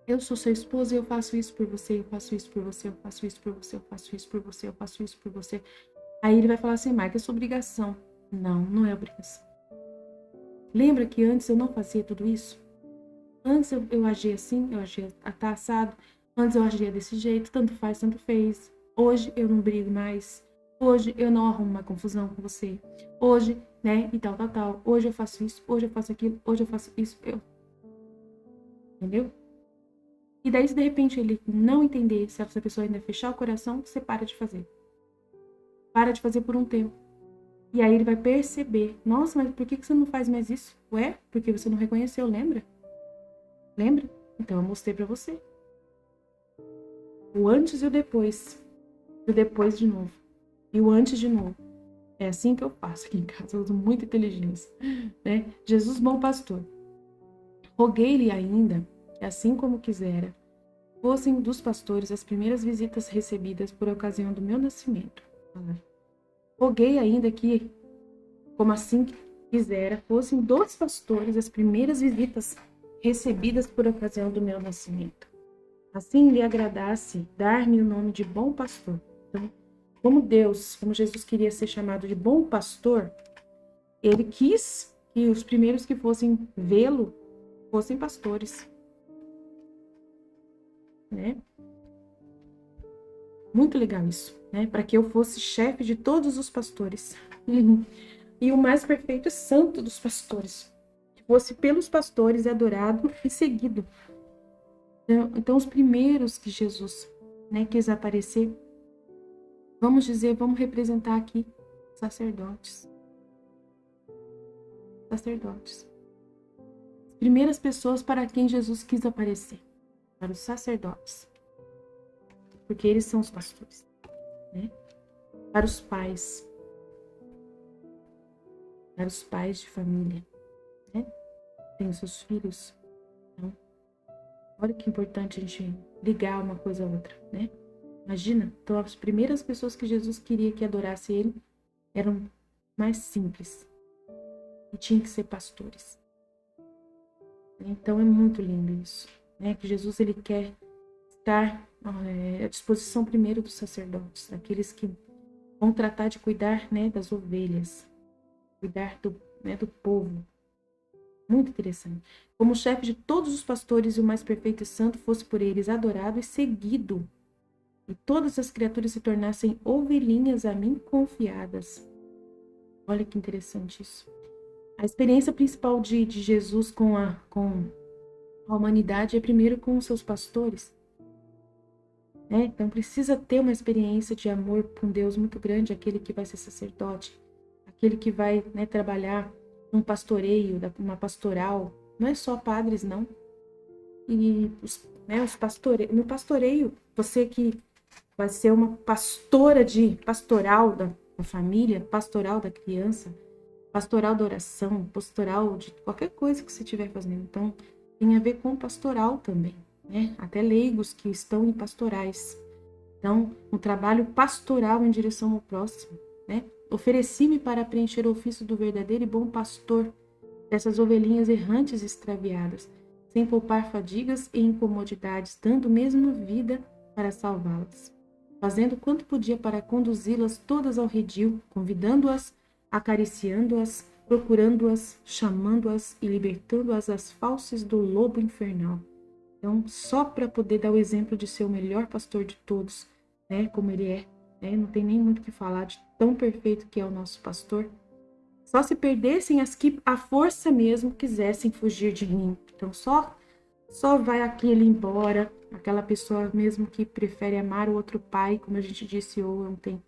eu sou sua esposa e eu faço isso por você, eu faço isso por você, eu faço isso por você, eu faço isso por você, eu faço isso por você. Aí ele vai falar assim, Mike, é sua obrigação. Não, não é obrigação. Lembra que antes eu não fazia tudo isso? Antes eu agia assim, eu agia assado. Antes eu agia desse jeito, tanto faz, tanto fez. Hoje eu não brigo mais. Hoje eu não arrumo uma confusão com você. Hoje, né, e tal. Hoje eu faço isso, hoje eu faço aquilo, hoje eu faço isso. Entendeu? E daí, se de repente ele não entender, se essa pessoa ainda fechar o coração, você para de fazer. Para de fazer por um tempo. E aí ele vai perceber, nossa, mas por que você não faz mais isso? Ué, porque você não reconheceu, lembra? Lembra? Então eu mostrei pra você. O antes e o depois. E o depois de novo. E o antes de novo. É assim que eu faço aqui em casa. Eu uso muita inteligência. Né? Jesus, bom pastor. Roguei-lhe ainda, que assim como quisera, fossem dos pastores as primeiras visitas recebidas por ocasião do meu nascimento. Roguei ainda que, como assim quisera, fossem dos pastores as primeiras visitas recebidas por ocasião do meu nascimento. Assim lhe agradasse dar-me o nome de bom pastor. Então, como Jesus queria ser chamado de bom pastor, ele quis que os primeiros que fossem vê-lo fossem pastores. Né? Muito legal isso, né? Para que eu fosse chefe de todos os pastores. E o mais perfeito e santo dos pastores. Que fosse pelos pastores adorado e seguido. Então, os primeiros que Jesus, né, quis aparecer, vamos representar aqui sacerdotes. Sacerdotes. As primeiras pessoas para quem Jesus quis aparecer, para os sacerdotes. Porque eles são os pastores, né? Para os pais de família, né? Tem os seus filhos. Então, olha que importante a gente ligar uma coisa a outra, né? Imagina, então as primeiras pessoas que Jesus queria que adorasse ele eram mais simples e tinham que ser pastores. Então é muito lindo isso, né? Que Jesus, ele quer estar à disposição primeiro dos sacerdotes, daqueles que vão tratar de cuidar, né, das ovelhas, cuidar do povo. Muito interessante. Como chefe de todos os pastores e o mais perfeito e santo fosse por eles adorado e seguido, e todas as criaturas se tornassem ovelhinhas a mim confiadas. Olha que interessante isso. A experiência principal de Jesus com a humanidade é primeiro com os seus pastores. Né? Então precisa ter uma experiência de amor com Deus muito grande, aquele que vai ser sacerdote, aquele que vai, né, trabalhar um pastoreio, uma pastoral. Não é só padres, não. E no pastoreio, você que vai ser uma pastoral da família, pastoral da criança, pastoral da oração, pastoral de qualquer coisa que você estiver fazendo. Então, tem a ver com pastoral também, né? Até leigos que estão em pastorais. Então, um trabalho pastoral em direção ao próximo, né? Ofereci-me para preencher o ofício do verdadeiro e bom pastor dessas ovelhinhas errantes e extraviadas. sem poupar fadigas e incomodidades, dando mesmo vida para salvá-las, fazendo quanto podia para conduzi-las todas ao redil, convidando-as, acariciando-as, procurando-as, chamando-as e libertando-as das fauces do lobo infernal. Então, só para poder dar o exemplo de ser o melhor pastor de todos, né, como ele é, né, não tem nem muito o que falar de tão perfeito que é o nosso pastor. Só se perdessem as que a força mesmo quisessem fugir de mim. Então, só vai aquele embora, aquela pessoa mesmo que prefere amar o outro pai, como a gente disse ontem.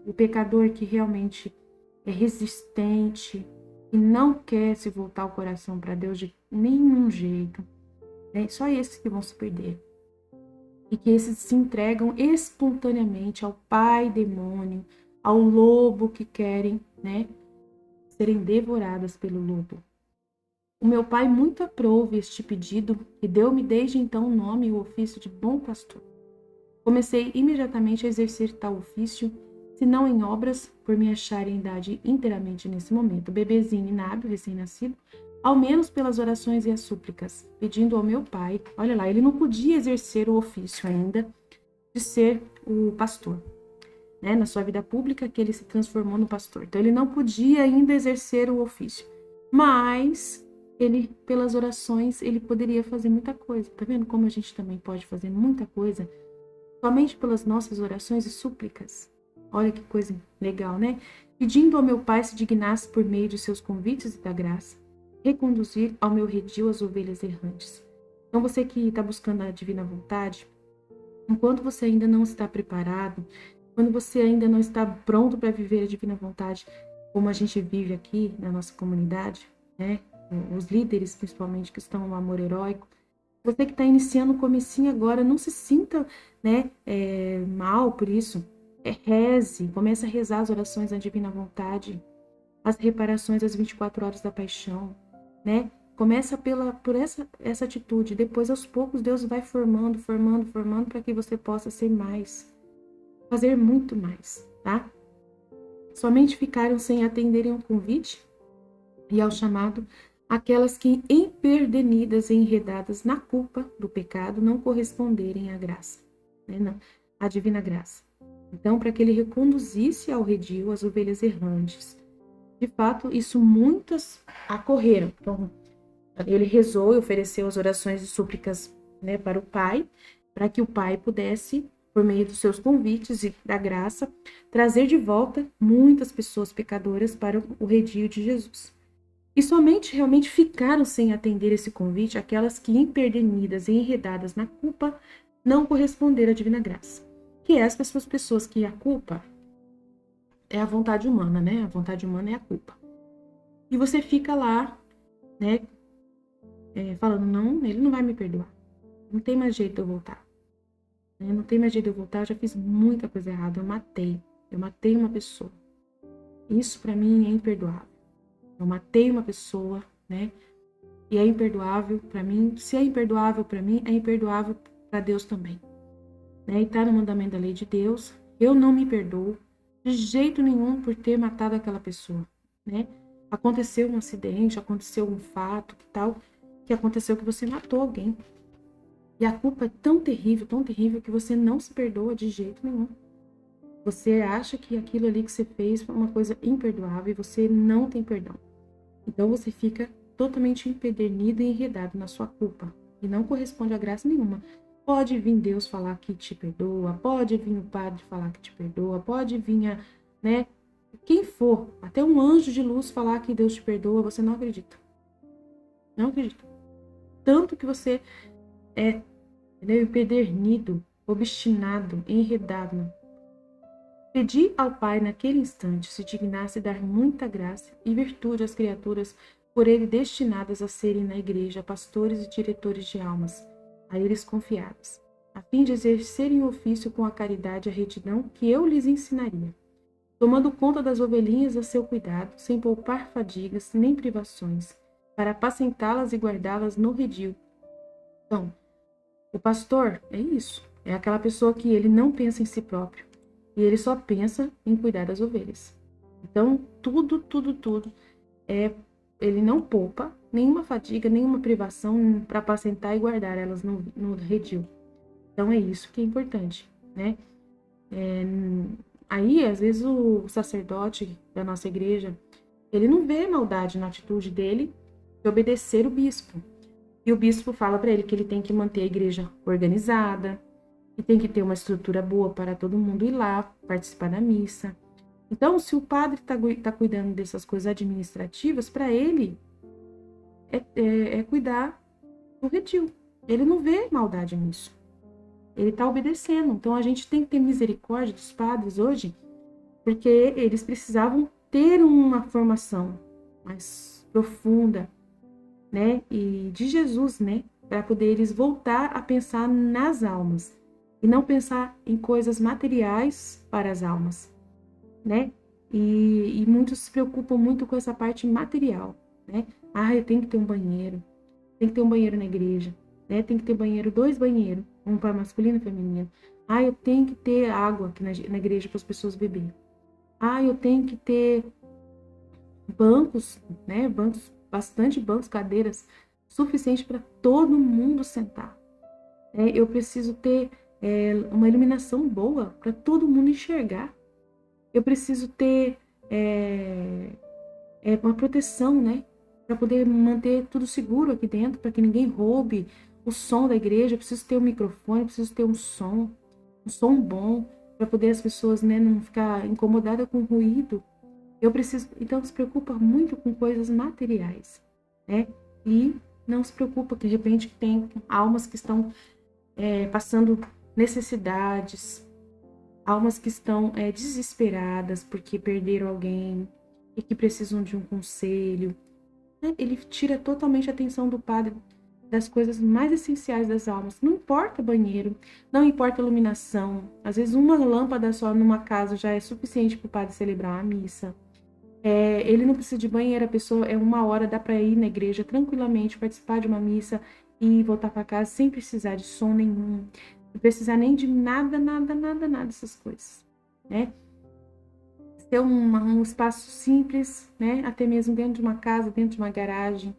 O pecador que realmente é resistente e não quer se voltar o coração para Deus de nenhum jeito. Né? Só esses que vão se perder. E que esses se entregam espontaneamente ao pai demônio, ao lobo que querem, né, serem devoradas pelo lobo. O meu pai muito aprove este pedido e deu-me desde então o nome e o ofício de bom pastor. Comecei imediatamente a exercer tal ofício, se não em obras, por me achar em idade inteiramente nesse momento, bebezinho inábil, recém-nascido, ao menos pelas orações e as súplicas, pedindo ao meu pai, olha lá, ele não podia exercer o ofício ainda de ser o pastor, né, na sua vida pública que ele se transformou no pastor. Então ele não podia ainda exercer o ofício, mas ele, pelas orações, ele poderia fazer muita coisa. Tá vendo como a gente também pode fazer muita coisa somente pelas nossas orações e súplicas? Olha que coisa legal, né? Pedindo ao meu pai se dignasse por meio de seus convites e da graça, reconduzir ao meu redil as ovelhas errantes. Então você que está buscando a divina vontade, enquanto você ainda não está preparado, quando você ainda não está pronto para viver a divina vontade, como a gente vive aqui na nossa comunidade, né? Os líderes, principalmente, que estão no amor heróico, você que está iniciando o comecinho agora, não se sinta, né, mal por isso. Reze, comece a rezar as orações da divina vontade, as reparações das 24 horas da paixão, né? Começa por essa atitude, depois aos poucos Deus vai formando para que você possa ser mais, fazer muito mais, tá? Somente ficaram sem atenderem ao convite e ao chamado aquelas que, empedernidas e enredadas na culpa do pecado, não corresponderem à graça, né? Não, à divina graça. Então, para que ele reconduzisse ao redil as ovelhas errantes. De fato, isso muitas acorreram. Então, ele rezou e ofereceu as orações e súplicas, né, para o Pai, para que o Pai pudesse, por meio dos seus convites e da graça, trazer de volta muitas pessoas pecadoras para o redil de Jesus. E somente realmente ficaram sem atender esse convite aquelas que, empedernidas e enredadas na culpa, não corresponderam à divina graça. Que é essas pessoas que a culpa é a vontade humana, né? A vontade humana é a culpa. E você fica lá, né, falando, não, ele não vai me perdoar. Não tem mais jeito de eu voltar. Não tem mais jeito de eu voltar, eu já fiz muita coisa errada, eu matei uma pessoa. Isso para mim é imperdoável. Eu matei uma pessoa, né? E é imperdoável para mim. Se é imperdoável para mim, é imperdoável para Deus também. Né? E tá no mandamento da lei de Deus. Eu não me perdoo de jeito nenhum por ter matado aquela pessoa, né? Aconteceu um acidente, aconteceu um fato, que aconteceu que você matou alguém. E a culpa é tão terrível que você não se perdoa de jeito nenhum. Você acha que aquilo ali que você fez foi uma coisa imperdoável e você não tem perdão. Então você fica totalmente empedernido e enredado na sua culpa e não corresponde a graça nenhuma. Pode vir Deus falar que te perdoa, pode vir o padre falar que te perdoa, pode vir né, quem for, até um anjo de luz falar que Deus te perdoa, você não acredita. Não acredita. Tanto que você é empedernido, obstinado, enredado. Pedi ao Pai naquele instante se dignasse dar muita graça e virtude às criaturas por ele destinadas a serem na igreja pastores e diretores de almas, a eles confiadas, a fim de exercerem o ofício com a caridade e a retidão que eu lhes ensinaria, tomando conta das ovelhinhas a seu cuidado, sem poupar fadigas nem privações, para apacentá-las e guardá-las no redil. Então, o pastor é isso, é aquela pessoa que ele não pensa em si próprio, e ele só pensa em cuidar das ovelhas. Então, tudo é ele não poupa nenhuma fadiga, nenhuma privação para apacentar e guardar elas no redil. Então é isso que é importante, né? Aí, às vezes, o sacerdote da nossa igreja, ele não vê maldade na atitude dele de obedecer o bispo. E o bispo fala para ele que ele tem que manter a igreja organizada, que tem que ter uma estrutura boa para todo mundo ir lá participar da missa. Então, se o padre está cuidando dessas coisas administrativas, para ele é cuidar do redil. Ele não vê maldade nisso. Ele está obedecendo. Então, a gente tem que ter misericórdia dos padres hoje, porque eles precisavam ter uma formação mais profunda, né? E de Jesus, né? Para poder eles voltar a pensar nas almas e não pensar em coisas materiais para as almas, né? E muitos se preocupam muito com essa parte material, né? Ah, eu tenho que ter um banheiro, tem que ter um banheiro na igreja, né? Tem que ter banheiro, 2 banheiros, um para masculino e feminino. Ah, eu tenho que ter água aqui na igreja para as pessoas beberem. Ah, eu tenho que ter bancos, né? Bastante bancos, cadeiras, suficiente para todo mundo sentar. Eu preciso ter uma iluminação boa para todo mundo enxergar. Eu preciso ter uma proteção, né? Para poder manter tudo seguro aqui dentro, para que ninguém roube o som da igreja. Eu preciso ter um microfone, eu preciso ter um som bom, para poder as pessoas, né, não ficar incomodadas com o ruído. Então se preocupa muito com coisas materiais, né? E não se preocupa que de repente tem almas que estão passando necessidades, almas que estão desesperadas porque perderam alguém e que precisam de um conselho. Ele tira totalmente a atenção do padre das coisas mais essenciais das almas. Não importa banheiro, não importa iluminação. Às vezes uma lâmpada só numa casa já é suficiente para o padre celebrar a missa. Ele não precisa de banheiro, a pessoa 1 hora dá para ir na igreja tranquilamente, participar de uma missa e voltar para casa sem precisar de som nenhum, não precisar nem de nada dessas coisas, né? Ter um espaço simples, né? Até mesmo dentro de uma casa, dentro de uma garagem,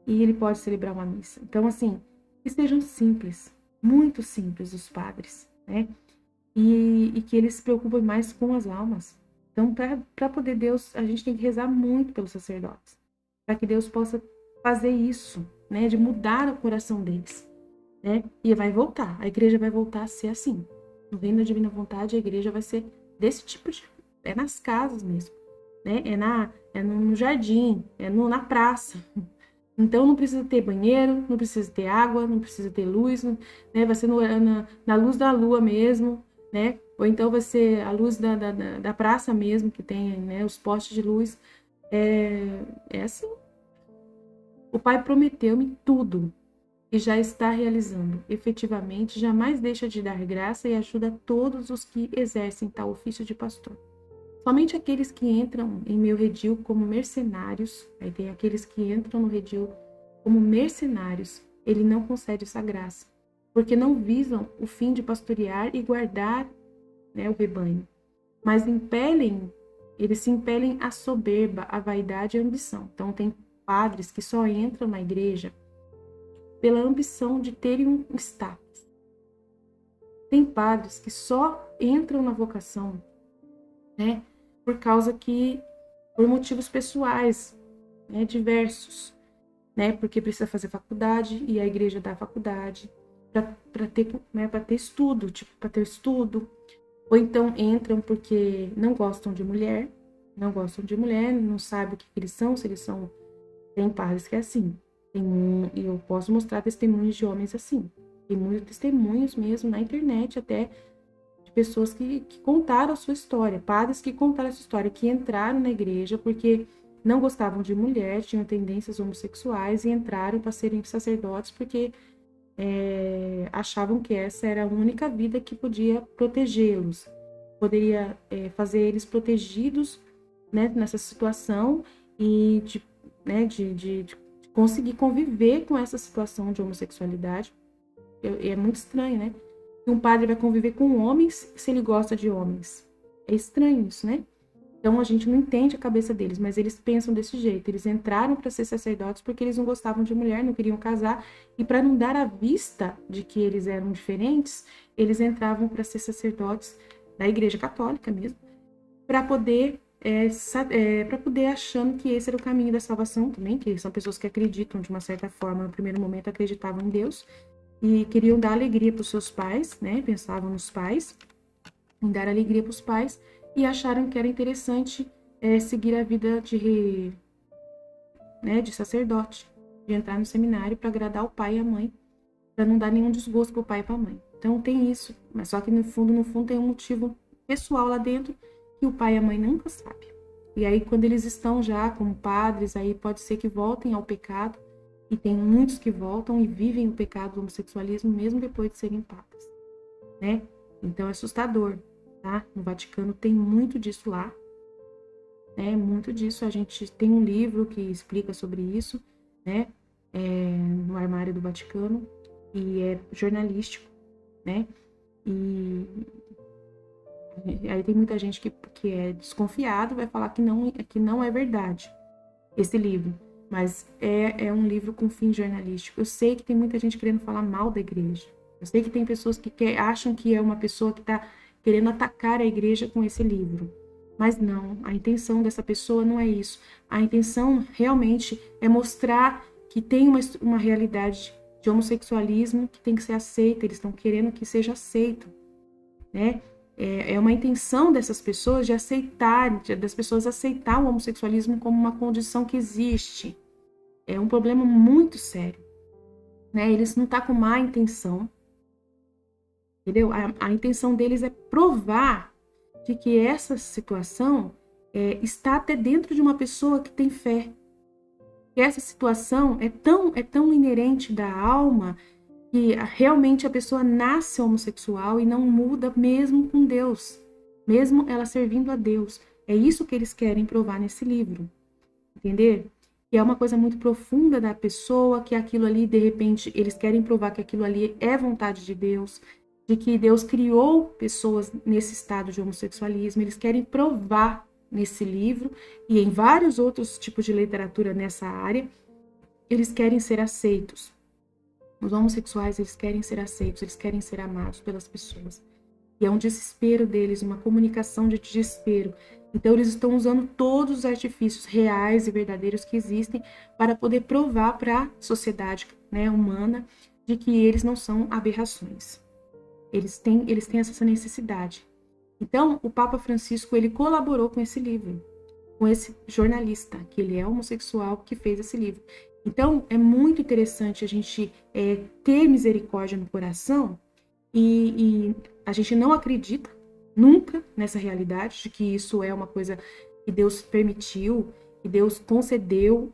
e ele pode celebrar uma missa. Então, assim, que sejam simples, muito simples os padres, né? E que eles se preocupem mais com as almas. Então, para poder Deus, a gente tem que rezar muito pelos sacerdotes, para que Deus possa fazer isso, né, de mudar o coração deles, né? E vai voltar, a igreja vai voltar a ser assim. No reino da divina vontade, a igreja vai ser desse tipo de... É nas casas mesmo, né? É no jardim, na praça. Então, não precisa ter banheiro, não precisa ter água, não precisa ter luz, né? Vai ser na luz da lua mesmo, né? Ou então vai ser a luz da praça mesmo, que tem, né, os postes de luz. É assim. O Pai prometeu-me tudo e já está realizando. Efetivamente, jamais deixa de dar graça e ajuda a todos os que exercem tal ofício de pastor. Somente aqueles que entram em meu redil como mercenários, aí tem aqueles que entram no redil como mercenários, ele não concede essa graça, porque não visam o fim de pastorear e guardar, né, o rebanho, mas eles se impelem à soberba, à vaidade e à ambição. Então tem padres que só entram na igreja pela ambição de terem um status. Tem padres que só entram na vocação, né, por motivos pessoais, né, diversos, né, porque precisa fazer faculdade e a igreja dá faculdade para ter estudo, para ter estudo. Ou então entram porque não gostam de mulher, não sabem o que eles são, se eles são... Tem padres que é assim. E eu posso mostrar testemunhos de homens assim. Tem muitos testemunhos mesmo na internet, até de pessoas que contaram a sua história, padres que contaram a sua história, que entraram na igreja porque não gostavam de mulher, tinham tendências homossexuais e entraram para serem sacerdotes porque achavam que essa era a única vida que podia protegê-los, poderia fazer eles protegidos, né, nessa situação e de conseguir conviver com essa situação de homossexualidade. É muito estranho, né? Um padre vai conviver com homens se ele gosta de homens. É estranho isso, né? Então a gente não entende a cabeça deles, mas eles pensam desse jeito. Eles entraram para ser sacerdotes porque eles não gostavam de mulher, não queriam casar, e para não dar a vista de que eles eram diferentes, eles entravam para ser sacerdotes da Igreja Católica mesmo, para poder para poder achando que esse era o caminho da salvação também, que são pessoas que acreditam de uma certa forma, no primeiro momento acreditavam em Deus e queriam dar alegria para os seus pais, né? Pensavam nos pais, em dar alegria para os pais, e acharam que era interessante seguir a vida de sacerdote, de entrar no seminário para agradar o pai e a mãe, para não dar nenhum desgosto para o pai e para a mãe. Então tem isso, mas só que no fundo tem um motivo pessoal lá dentro que o pai e a mãe nunca sabem. E aí quando eles estão já como padres, aí pode ser que voltem ao pecado, e tem muitos que voltam e vivem o pecado do homossexualismo mesmo depois de serem papas, né? Então é assustador, tá? No Vaticano tem muito disso lá, né? Muito disso. A gente tem um livro que explica sobre isso, né? No Armário do Vaticano, e é jornalístico, né? E aí tem muita gente que é desconfiado, vai falar que não é verdade esse livro, mas é um livro com fim jornalístico. Eu sei que tem muita gente querendo falar mal da igreja. Eu sei que tem pessoas que acham que é uma pessoa que está querendo atacar a igreja com esse livro. Mas não, a intenção dessa pessoa não é isso. A intenção realmente é mostrar que tem uma realidade de homossexualismo que tem que ser aceita. Eles estão querendo que seja aceito, né? É uma intenção dessas pessoas de aceitar, das pessoas aceitar o homossexualismo como uma condição que existe. É um problema muito sério, né? Eles não estão com má intenção, entendeu? A intenção deles é provar de que essa situação está até dentro de uma pessoa que tem fé. Que essa situação é tão inerente da alma que realmente a pessoa nasce homossexual e não muda mesmo com Deus, mesmo ela servindo a Deus. É isso que eles querem provar nesse livro, entender? Que é uma coisa muito profunda da pessoa, que aquilo ali, de repente, eles querem provar que aquilo ali é vontade de Deus, de que Deus criou pessoas nesse estado de homossexualismo. Eles querem provar nesse livro e em vários outros tipos de literatura nessa área, eles querem ser aceitos. Os homossexuais, eles querem ser aceitos, eles querem ser amados pelas pessoas. E é um desespero deles, uma comunicação de desespero. Então, eles estão usando todos os artifícios reais e verdadeiros que existem para poder provar para a sociedade, né, humana de que eles não são aberrações. Eles têm essa necessidade. Então, o Papa Francisco, ele colaborou com esse livro, com esse jornalista, que ele é homossexual, que fez esse livro. Então, é muito interessante a gente ter misericórdia no coração e a gente não acredita nunca nessa realidade de que isso é uma coisa que Deus permitiu, que Deus concedeu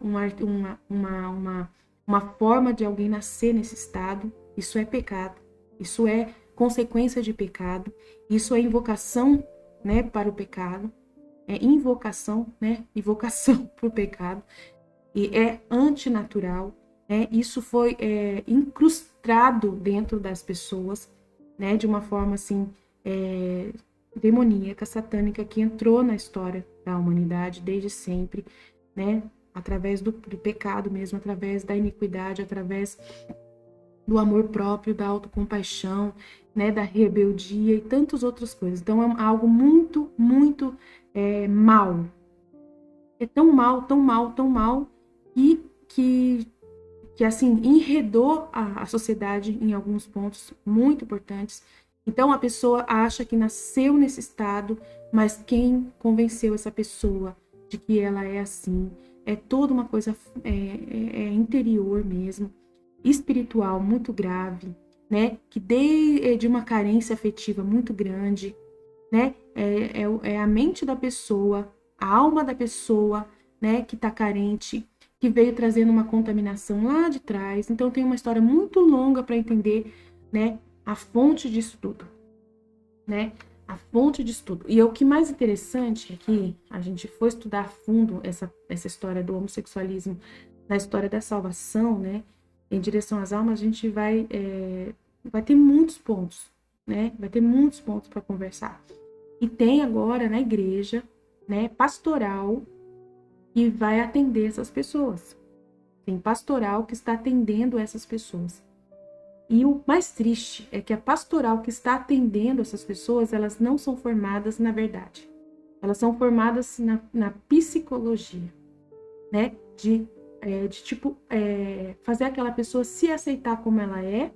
uma forma de alguém nascer nesse estado. Isso é pecado, isso é consequência de pecado, isso é invocação, né, para o pecado, é invocação, né, invocação para o pecado. E é antinatural, né? Isso foi incrustado dentro das pessoas, né? De uma forma assim demoníaca, satânica, que entrou na história da humanidade desde sempre, né? Através do pecado mesmo, através da iniquidade, através do amor próprio, da autocompaixão, né? Da rebeldia e tantas outras coisas. Então é algo muito, muito mal. É tão mal, tão mal, tão mal, e que assim, enredou a sociedade em alguns pontos muito importantes. Então, a pessoa acha que nasceu nesse estado, mas quem convenceu essa pessoa de que ela é assim? É toda uma coisa interior mesmo, espiritual muito grave, né? Que de uma carência afetiva muito grande, né? É a mente da pessoa, a alma da pessoa, né, que está carente, que veio trazendo uma contaminação lá de trás. Então tem uma história muito longa para entender, né, a fonte disso tudo, né? A fonte disso tudo. E o que mais interessante é que a gente for estudar a fundo essa história do homossexualismo, na história da salvação, né, em direção às almas, a gente vai ter muitos pontos, né? Vai ter muitos pontos para conversar. E tem agora na igreja, né, pastoral que vai atender essas pessoas. Tem pastoral que está atendendo essas pessoas. E o mais triste é que a pastoral que está atendendo essas pessoas, elas não são formadas na verdade. Elas são formadas na psicologia, né? De fazer aquela pessoa se aceitar como ela é,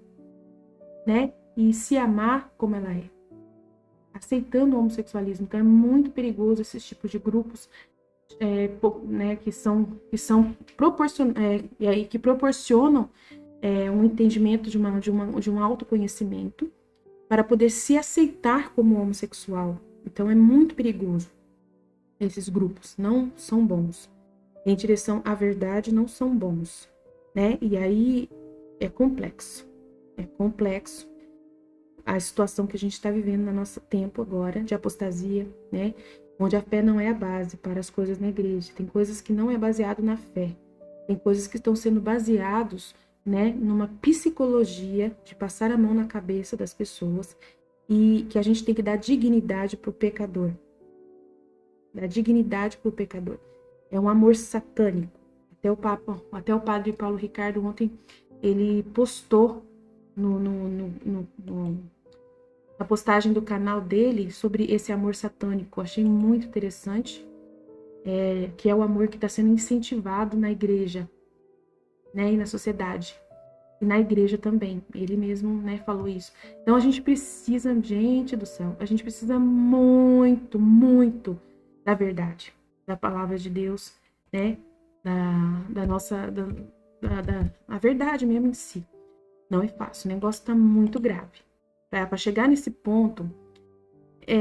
né? E se amar como ela é. Aceitando o homossexualismo. Então é muito perigoso esses tipos de grupos né, que proporcionam um entendimento de um autoconhecimento para poder se aceitar como homossexual. Então é muito perigoso. Esses grupos não são bons. Em direção à verdade, não são bons, né? E aí é complexo. É complexo a situação que a gente está vivendo no nosso tempo agora de apostasia, né? Onde a fé não é a base para as coisas na igreja. Tem coisas que não é baseado na fé. Tem coisas que estão sendo baseados, né, numa psicologia de passar a mão na cabeça das pessoas e que a gente tem que dar dignidade para o pecador. Dar dignidade para o pecador. É um amor satânico. Até o padre Paulo Ricardo ontem, ele postou na postagem do canal dele sobre esse amor satânico. Eu achei muito interessante, que é o amor que está sendo incentivado na igreja, né, e na sociedade. E na igreja também. Ele mesmo, né, falou isso. Então a gente precisa, gente do céu, a gente precisa muito, muito da verdade, da palavra de Deus, né, a verdade mesmo em si. Não é fácil, o negócio está muito grave. Para chegar nesse ponto,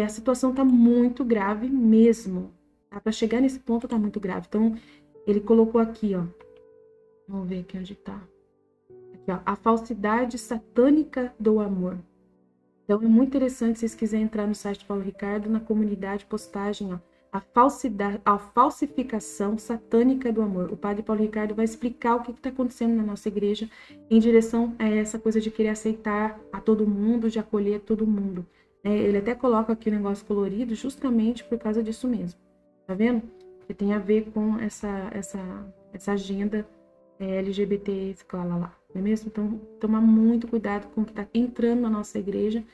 a situação está muito grave mesmo. Para chegar nesse ponto está muito grave. Então, ele colocou aqui, ó. Vamos ver aqui onde está. Aqui, ó, a falsidade satânica do amor. Então, é muito interessante, se vocês quiserem entrar no site do Paulo Ricardo, na comunidade, postagem, ó. A falsificação satânica do amor. O padre Paulo Ricardo vai explicar o que está acontecendo na nossa igreja em direção a essa coisa de querer aceitar a todo mundo, de acolher todo mundo. Ele até coloca aqui o negócio colorido justamente por causa disso mesmo. Tá vendo? Que tem a ver com essa agenda LGBT, lá. Não é mesmo? Então, tomar muito cuidado com o que está entrando na nossa igreja.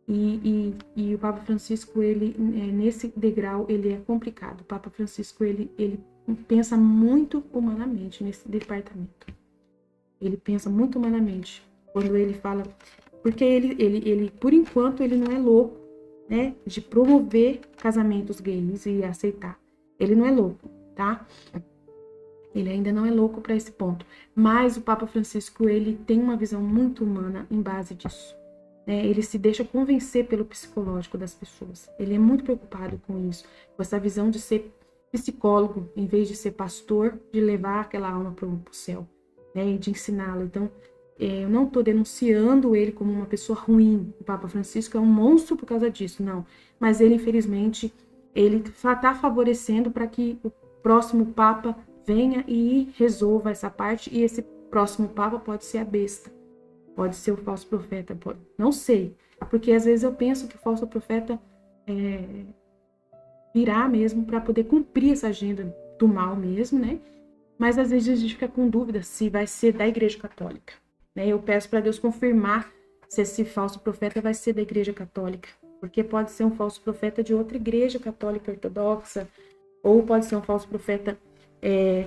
E o Papa Francisco, ele nesse degrau, ele é complicado. O Papa Francisco, ele pensa muito humanamente nesse departamento. Ele pensa muito humanamente quando ele fala, porque ele por enquanto, ele não é louco, né, de promover casamentos gays e aceitar. Ele não é louco, tá? Ele ainda não é louco para esse ponto. Mas o Papa Francisco, ele tem uma visão muito humana em base disso. Ele se deixa convencer pelo psicológico das pessoas. Ele é muito preocupado com isso, com essa visão de ser psicólogo, em vez de ser pastor, de levar aquela alma para o céu, né, e de ensiná-la. Então, eu não estou denunciando ele como uma pessoa ruim. O Papa Francisco é um monstro por causa disso, não. Mas ele, infelizmente, ele está favorecendo para que o próximo Papa venha e resolva essa parte, e esse próximo Papa pode ser a besta. Pode ser o falso profeta, não sei. Porque às vezes eu penso que o falso profeta virá mesmo para poder cumprir essa agenda do mal mesmo, né? Mas às vezes a gente fica com dúvida se vai ser da Igreja Católica, né? Eu peço para Deus confirmar se esse falso profeta vai ser da Igreja Católica. Porque pode ser um falso profeta de outra igreja católica ortodoxa, ou pode ser um falso profeta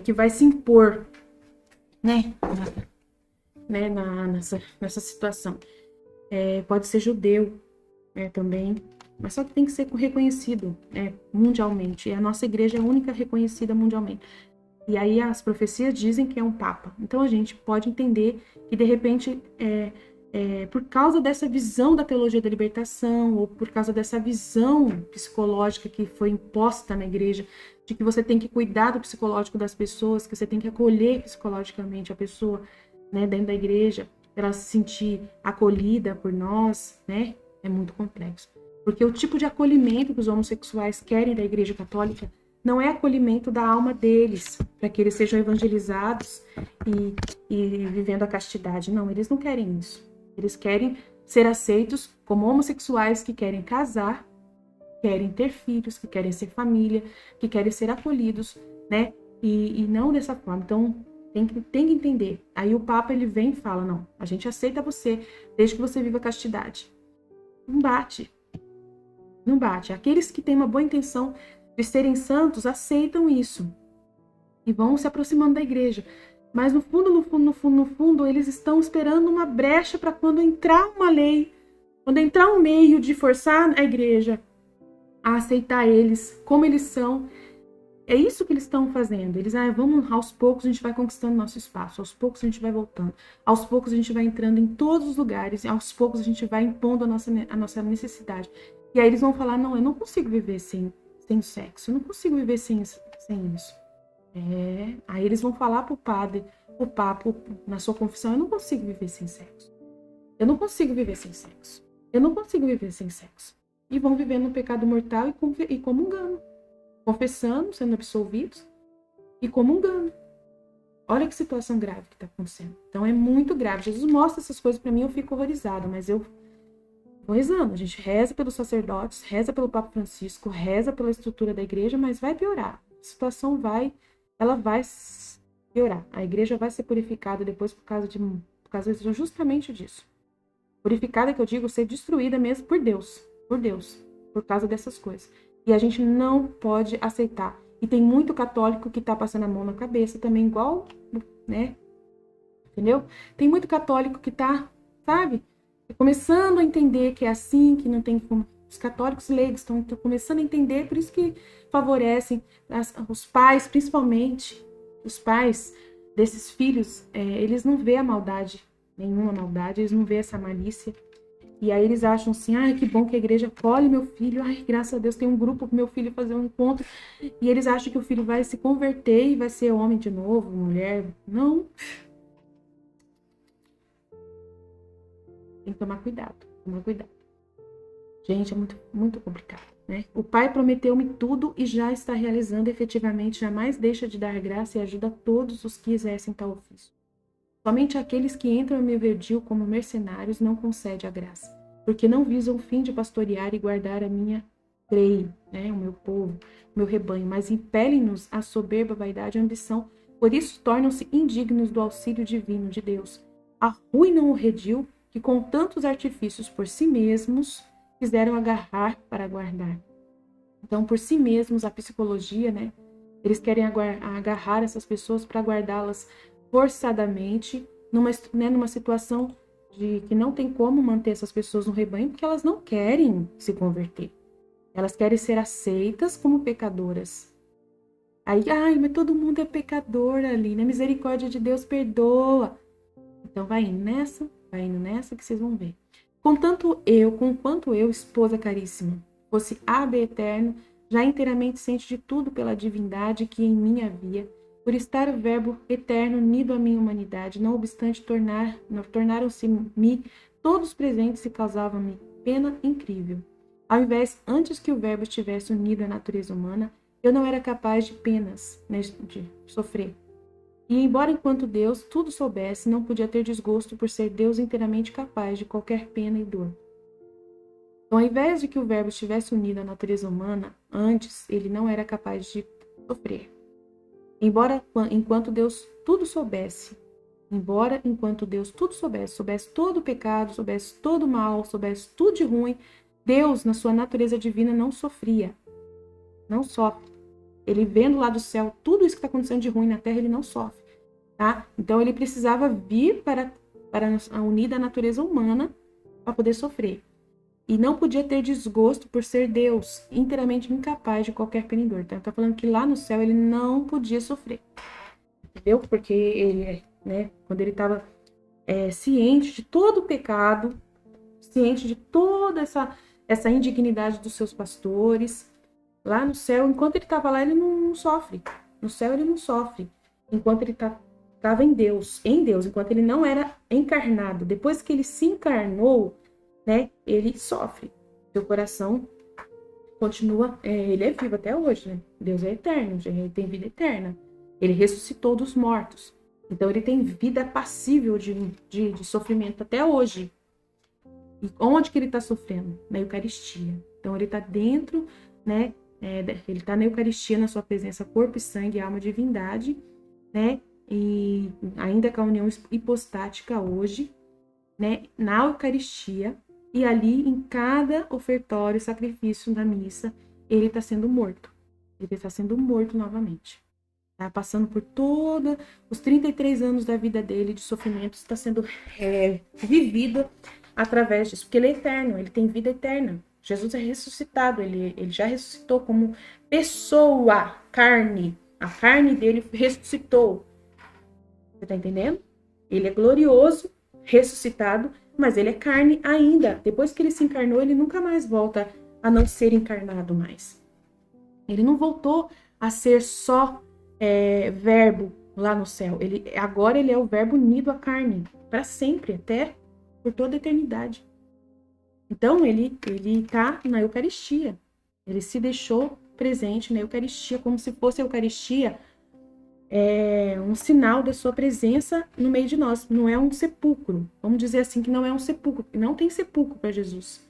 que vai se impor, né? Nessa situação. Pode ser judeu também, mas só que tem que ser reconhecido mundialmente. E a nossa igreja é a única reconhecida mundialmente. E aí as profecias dizem que é um papa. Então a gente pode entender que de repente por causa dessa visão da teologia da libertação, ou por causa dessa visão psicológica que foi imposta na igreja, de que você tem que cuidar do psicológico das pessoas, que você tem que acolher psicologicamente a pessoa, né, dentro da igreja, para ela se sentir acolhida por nós, né, é muito complexo. Porque o tipo de acolhimento que os homossexuais querem da Igreja Católica não é acolhimento da alma deles, para que eles sejam evangelizados e vivendo a castidade. Não, eles não querem isso. Eles querem ser aceitos como homossexuais que querem casar, querem ter filhos, que querem ser família, que querem ser acolhidos, né? E não dessa forma. Então, tem que entender. Aí o Papa, ele vem e fala, não, a gente aceita você desde que você viva a castidade. Não bate. Não bate. Aqueles que têm uma boa intenção de serem santos aceitam isso e vão se aproximando da igreja. Mas no fundo, eles estão esperando uma brecha para quando entrar uma lei, quando entrar um meio de forçar a igreja a aceitar eles como eles são. É isso que eles estão fazendo. Eles, vamos, aos poucos a gente vai conquistando nosso espaço, aos poucos a gente vai voltando, aos poucos a gente vai entrando em todos os lugares, e aos poucos a gente vai impondo a nossa necessidade. E aí eles vão falar, não, eu não consigo viver sem sexo, eu não consigo viver sem isso. Aí eles vão falar pro padre, o Papa, na sua confissão, eu não consigo viver sem sexo. Eu não consigo viver sem sexo. Eu não consigo viver sem sexo. E vão vivendo no pecado mortal e comungando. Confessando, sendo absolvidos e comungando. Olha que situação grave que está acontecendo. Então é muito grave. Jesus mostra essas coisas para mim, eu fico horrorizada, mas eu vou rezando. A gente reza pelos sacerdotes, reza pelo Papa Francisco, reza pela estrutura da igreja, mas vai piorar. A situação vai piorar. A igreja vai ser purificada depois por causa justamente disso. Purificada, que eu digo, ser destruída mesmo por Deus, por causa dessas coisas. E a gente não pode aceitar. E tem muito católico que tá passando a mão na cabeça também, igual, né? Entendeu? Tem muito católico que tá, sabe? Começando a entender que é assim, que não tem como. Os católicos leigos estão começando a entender, por isso que favorecem os pais, principalmente os pais desses filhos, eles não vê a maldade, nenhuma maldade, eles não vê essa malícia. E aí eles acham assim, que bom que a igreja acolhe meu filho, graças a Deus tem um grupo para meu filho fazer um encontro, e eles acham que o filho vai se converter e vai ser homem de novo, mulher. Não. Tem que tomar cuidado. Gente, é muito, muito complicado, né? O Pai prometeu-me tudo e já está realizando efetivamente, jamais deixa de dar graça e ajuda a todos os que exercem tal ofício. Somente aqueles que entram em meu verdil como mercenários não concede a graça, porque não visam o fim de pastorear e guardar a minha grei, né, o meu povo, o meu rebanho, mas impelem-nos a soberba, vaidade e ambição, por isso tornam-se indignos do auxílio divino de Deus. Arruinam o redil que com tantos artifícios por si mesmos quiseram agarrar para guardar. Então, por si mesmos, a psicologia, né, eles querem agarrar essas pessoas para guardá-las forçadamente, numa situação de que não tem como manter essas pessoas no rebanho, porque elas não querem se converter. Elas querem ser aceitas como pecadoras. Aí, mas todo mundo é pecador ali, né? Misericórdia de Deus perdoa. Então vai indo nessa que vocês vão ver. Conquanto eu, esposa caríssima, fosse ab eterno, já inteiramente ciente de tudo pela divindade que em mim havia, por estar o verbo eterno unido à minha humanidade, não obstante tornaram-se-me todos presentes e causavam-me pena incrível. Ao invés, antes que o verbo estivesse unido à natureza humana, eu não era capaz de penas, né, de sofrer. E embora enquanto Deus tudo soubesse, não podia ter desgosto por ser Deus inteiramente capaz de qualquer pena e dor. Então, ao invés de que o verbo estivesse unido à natureza humana, antes ele não era capaz de sofrer. Enquanto Deus tudo soubesse, soubesse todo o pecado, soubesse todo o mal, soubesse tudo de ruim, Deus, na sua natureza divina, não sofria. Não sofre. Ele vendo lá do céu tudo isso que está acontecendo de ruim na terra, ele não sofre. Tá? Então, ele precisava vir para unir a natureza humana para poder sofrer. E não podia ter desgosto por ser Deus, inteiramente incapaz de qualquer pena e dor. Então, está falando que lá no céu ele não podia sofrer. Entendeu? Porque ele, né, quando ele estava ciente de todo o pecado, ciente de toda essa indignidade dos seus pastores, lá no céu, enquanto ele estava lá, ele não sofre. No céu ele não sofre. Enquanto ele estava em Deus, enquanto ele não era encarnado. Depois que ele se encarnou, né, ele sofre. Seu coração continua, ele é vivo até hoje, né? Deus é eterno, ele tem vida eterna. Ele ressuscitou dos mortos. Então ele tem vida passível de sofrimento até hoje. E onde que ele está sofrendo? Na Eucaristia. Então ele está dentro, né? Ele está na Eucaristia, na sua presença, corpo e sangue, alma e divindade, né? E ainda com a união hipostática hoje, né? Na Eucaristia, e ali em cada ofertório, sacrifício da missa, ele está sendo morto. Ele está sendo morto novamente. Tá passando por todos os 33 anos da vida dele, de sofrimento, está sendo vivido através disso, porque ele é eterno, ele tem vida eterna. Jesus é ressuscitado, ele já ressuscitou como pessoa, carne. A carne dele ressuscitou. Você tá entendendo? Ele é glorioso, ressuscitado, mas ele é carne ainda. Depois que ele se encarnou, ele nunca mais volta a não ser encarnado mais. Ele não voltou a ser só verbo lá no céu. Agora ele é o verbo unido à carne, para sempre, até por toda a eternidade. Então ele está na Eucaristia. Ele se deixou presente na Eucaristia, como se fosse a Eucaristia um sinal da sua presença no meio de nós. Não é um sepulcro. Vamos dizer assim que não é um sepulcro. Não tem sepulcro para Jesus.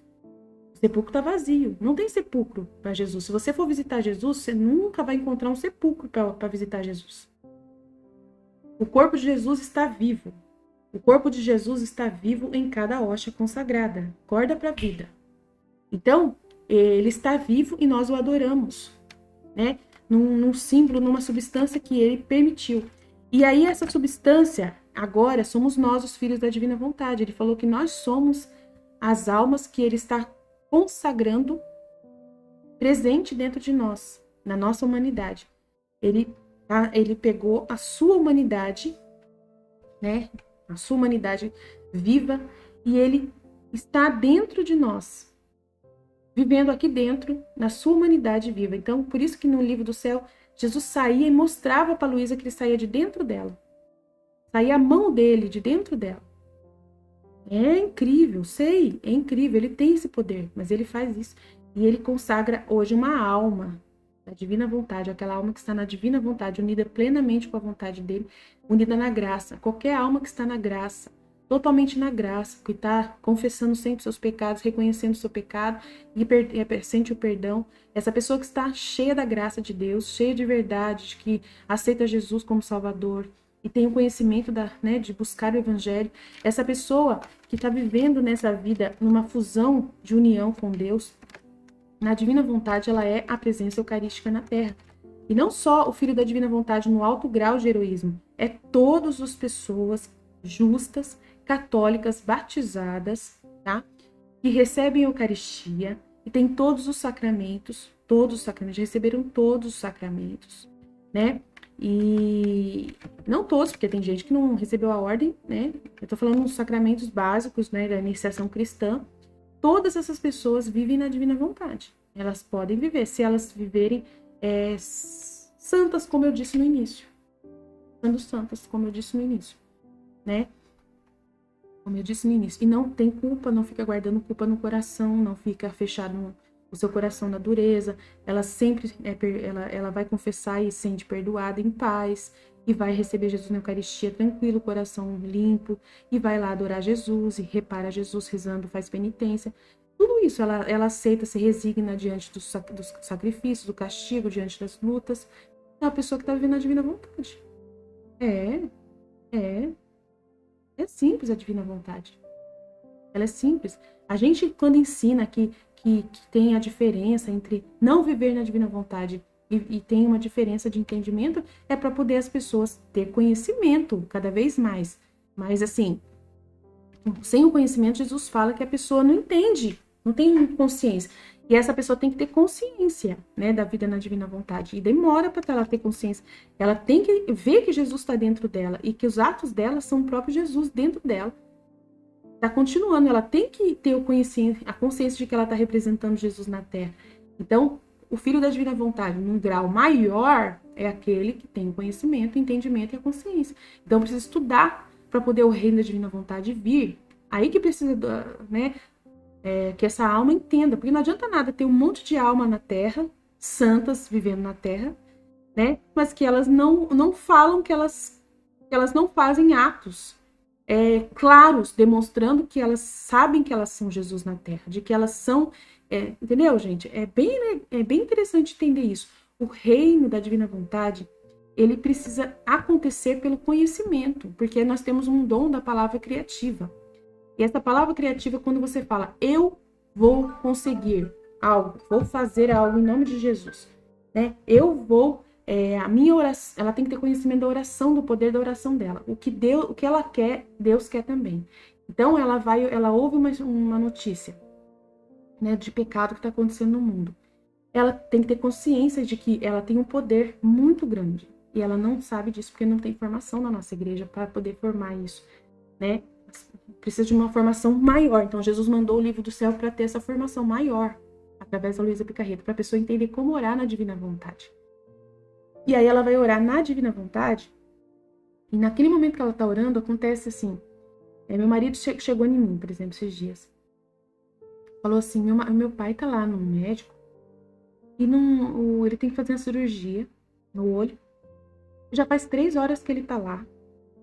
O sepulcro está vazio. Não tem sepulcro para Jesus. Se você for visitar Jesus, você nunca vai encontrar um sepulcro para visitar Jesus. O corpo de Jesus está vivo. O corpo de Jesus está vivo em cada hóstia consagrada. Acorda para a vida. Então, ele está vivo e nós o adoramos, né? Num símbolo, numa substância que ele permitiu. E aí essa substância, agora, somos nós, os filhos da divina vontade. Ele falou que nós somos as almas que ele está consagrando presente dentro de nós, na nossa humanidade. Ele pegou a sua humanidade, né? A sua humanidade viva, e ele está dentro de nós, vivendo aqui dentro, na sua humanidade viva. Então, por isso que no livro do céu, Jesus saía e mostrava para Luísa que ele saía de dentro dela. Saía a mão dele de dentro dela. É incrível, sei, é incrível. Ele tem esse poder, mas ele faz isso. E ele consagra hoje uma alma da divina vontade, aquela alma que está na divina vontade, unida plenamente com a vontade dele, unida na graça. Qualquer alma que está na graça, totalmente na graça, que está confessando sempre seus pecados, reconhecendo o seu pecado e sente o perdão. Essa pessoa que está cheia da graça de Deus, cheia de verdade, que aceita Jesus como Salvador e tem o conhecimento de buscar o Evangelho. Essa pessoa que está vivendo nessa vida numa fusão de união com Deus, na divina vontade, ela é a presença eucarística na Terra. E não só o Filho da Divina Vontade no alto grau de heroísmo, é todas as pessoas justas, católicas, batizadas, tá? Que recebem a Eucaristia e têm todos os sacramentos, receberam todos os sacramentos, né? E não todos, porque tem gente que não recebeu a ordem, né? Eu tô falando dos sacramentos básicos, né, da iniciação cristã. Todas essas pessoas vivem na divina vontade. Elas podem viver, se elas viverem santas, como eu disse no início. Sendo santas, como eu disse no início, né? Como eu disse no início. E não tem culpa, não fica guardando culpa no coração, não fica fechado o seu coração na dureza. Ela sempre, ela vai confessar e sente perdoada em paz, e vai receber Jesus na Eucaristia tranquilo, coração limpo, e vai lá adorar Jesus, e repara Jesus rezando, faz penitência. Tudo isso ela aceita, se resigna diante dos sacrifícios, do castigo, diante das lutas. É uma pessoa que está vivendo a divina vontade. É simples a divina vontade. Ela é simples. A gente, quando ensina que tem a diferença entre não viver na divina vontade e tem uma diferença de entendimento, é para poder as pessoas ter conhecimento cada vez mais. Mas assim, sem o conhecimento, Jesus fala que a pessoa não entende, não tem consciência. E essa pessoa tem que ter consciência, né, da vida na divina vontade. E demora para ela ter consciência. Ela tem que ver que Jesus está dentro dela e que os atos dela são o próprio Jesus dentro dela. Está continuando, ela tem que ter a consciência de que ela está representando Jesus na Terra. Então, o Filho da Divina Vontade, num grau maior, é aquele que tem o conhecimento, o entendimento e a consciência. Então, precisa estudar para poder o reino da Divina Vontade vir. Aí que precisa, né, que essa alma entenda. Porque não adianta nada ter um monte de alma na Terra, santas vivendo na Terra, né, mas que elas não falam, que elas não fazem atos claros, demonstrando que elas sabem que elas são Jesus na Terra, de que elas são, entendeu, gente? É bem interessante entender isso. O reino da divina vontade, ele precisa acontecer pelo conhecimento, porque nós temos um dom da palavra criativa. E essa palavra criativa, quando você fala, eu vou conseguir algo, vou fazer algo em nome de Jesus, né? Eu vou, a minha oração, ela tem que ter conhecimento da oração, do poder da oração dela. O que ela quer, Deus quer também. Então ela ouve uma notícia, né, de pecado que está acontecendo no mundo. Ela tem que ter consciência de que ela tem um poder muito grande. E ela não sabe disso porque não tem formação na nossa igreja para poder formar isso, né? Precisa de uma formação maior. Então, Jesus mandou o livro do céu para ter essa formação maior, através da Luísa Picarreta, para a pessoa entender como orar na divina vontade. E aí ela vai orar na divina vontade, e naquele momento que ela está orando, acontece assim, meu marido chegou em mim, por exemplo, esses dias. Falou assim, meu pai tá lá no médico, e ele tem que fazer uma cirurgia no olho. Já faz 3 horas que ele tá lá.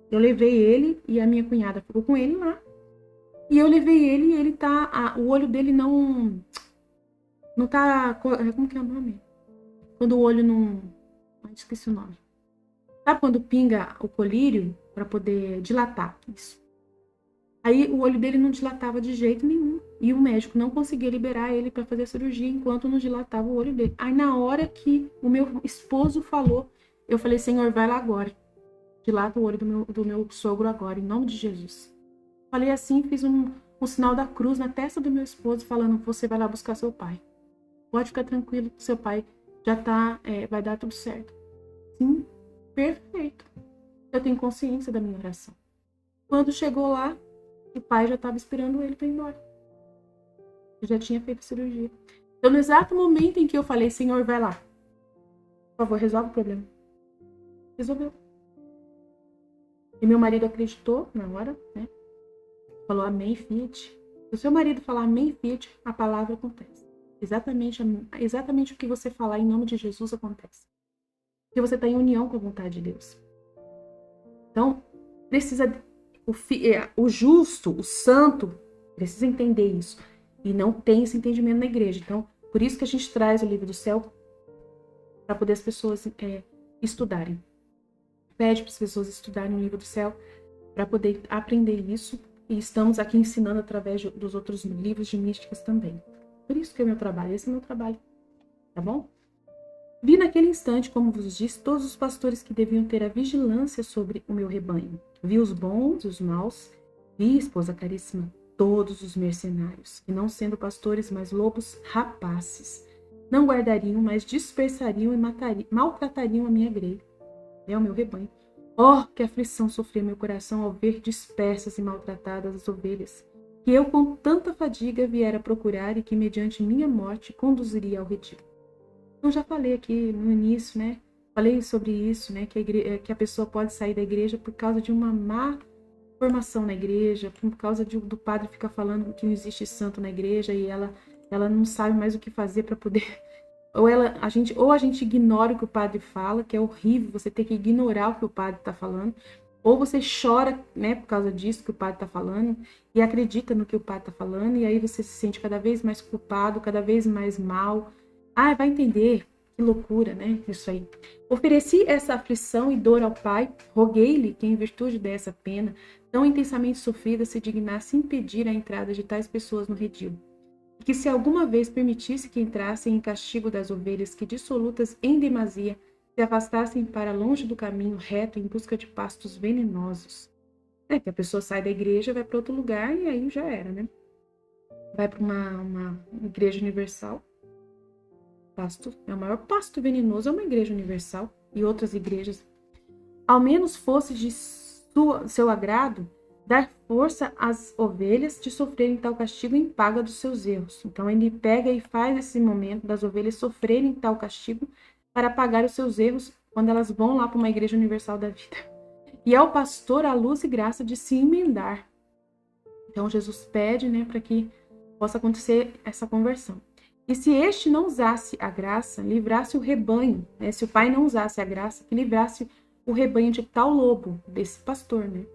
Eu levei ele e a minha cunhada ficou com ele lá. E eu levei ele e ele tá... o olho dele não tá... Como que é o nome? Quando o olho não... esqueci o nome. Sabe quando pinga o colírio para poder dilatar? Isso. Aí o olho dele não dilatava de jeito nenhum. E o médico não conseguia liberar ele para fazer a cirurgia enquanto não dilatava o olho dele. Aí na hora que o meu esposo falou, eu falei, Senhor, vai lá agora. Dilata o olho do meu sogro agora, em nome de Jesus. Falei assim, fiz um sinal da cruz na testa do meu esposo, falando, você vai lá buscar seu pai. Pode ficar tranquilo, seu pai já tá, vai dar tudo certo. Sim, perfeito. Eu tenho consciência da minha oração. Quando chegou lá, o pai já estava esperando ele para ir embora. Eu já tinha feito a cirurgia. Então, no exato momento em que eu falei, Senhor, vai lá. Por favor, resolve o problema. Resolveu. E meu marido acreditou na hora, né? Falou amém, fiat. Se o seu marido falar amém, fiat, a palavra acontece. Exatamente o que você falar em nome de Jesus acontece. Porque você está em união com a vontade de Deus. Então, precisa... O justo, o santo, precisa entender isso. E não tem esse entendimento na igreja. Então, por isso que a gente traz o livro do céu para poder as pessoas estudarem. Pede para as pessoas estudarem o livro do céu para poder aprender isso. E estamos aqui ensinando através dos outros livros de místicas também. Por isso que é o meu trabalho. Esse é o meu trabalho. Tá bom? Vi naquele instante, como vos disse, todos os pastores que deviam ter a vigilância sobre o meu rebanho. Vi os bons, os maus. Vi, esposa caríssima, todos os mercenários, que não sendo pastores, mas lobos rapaces, não guardariam, mas dispersariam e maltratariam a minha grei, o meu rebanho. Oh, que aflição sofria meu coração ao ver dispersas e maltratadas as ovelhas, que eu com tanta fadiga viera procurar e que mediante minha morte conduziria ao retiro. Então já falei aqui no início, né? Falei sobre isso, né? Que a pessoa pode sair da igreja por causa de uma má formação na igreja, por causa do padre ficar falando que não existe santo na igreja e ela não sabe mais o que fazer para poder... Ou a gente ignora o que o padre fala, que é horrível você ter que ignorar o que o padre está falando, ou você chora, né, por causa disso que o padre está falando e acredita no que o padre está falando, e aí você se sente cada vez mais culpado, cada vez mais mal. Vai entender, que loucura, né, isso aí. Ofereci essa aflição e dor ao Pai, roguei-lhe que em virtude dessa pena, tão intensamente sofrida, se dignasse impedir a entrada de tais pessoas no redil. E que se alguma vez permitisse que entrassem em castigo das ovelhas que, dissolutas em demasia, se afastassem para longe do caminho reto em busca de pastos venenosos. Que a pessoa sai da igreja, vai para outro lugar e aí já era, né? Vai para uma igreja universal. O maior pasto venenoso é uma igreja universal e outras igrejas. Ao menos fosse de seu agrado dar força às ovelhas de sofrerem tal castigo em paga dos seus erros. Então ele pega e faz esse momento das ovelhas sofrerem tal castigo para pagar os seus erros quando elas vão lá para uma igreja universal da vida. E ao pastor a luz e graça de se emendar. Então Jesus pede, né, para que possa acontecer essa conversão. E se este não usasse a graça, livrasse o rebanho, né? Se o pai não usasse a graça, que livrasse o rebanho de tal lobo, desse pastor, né?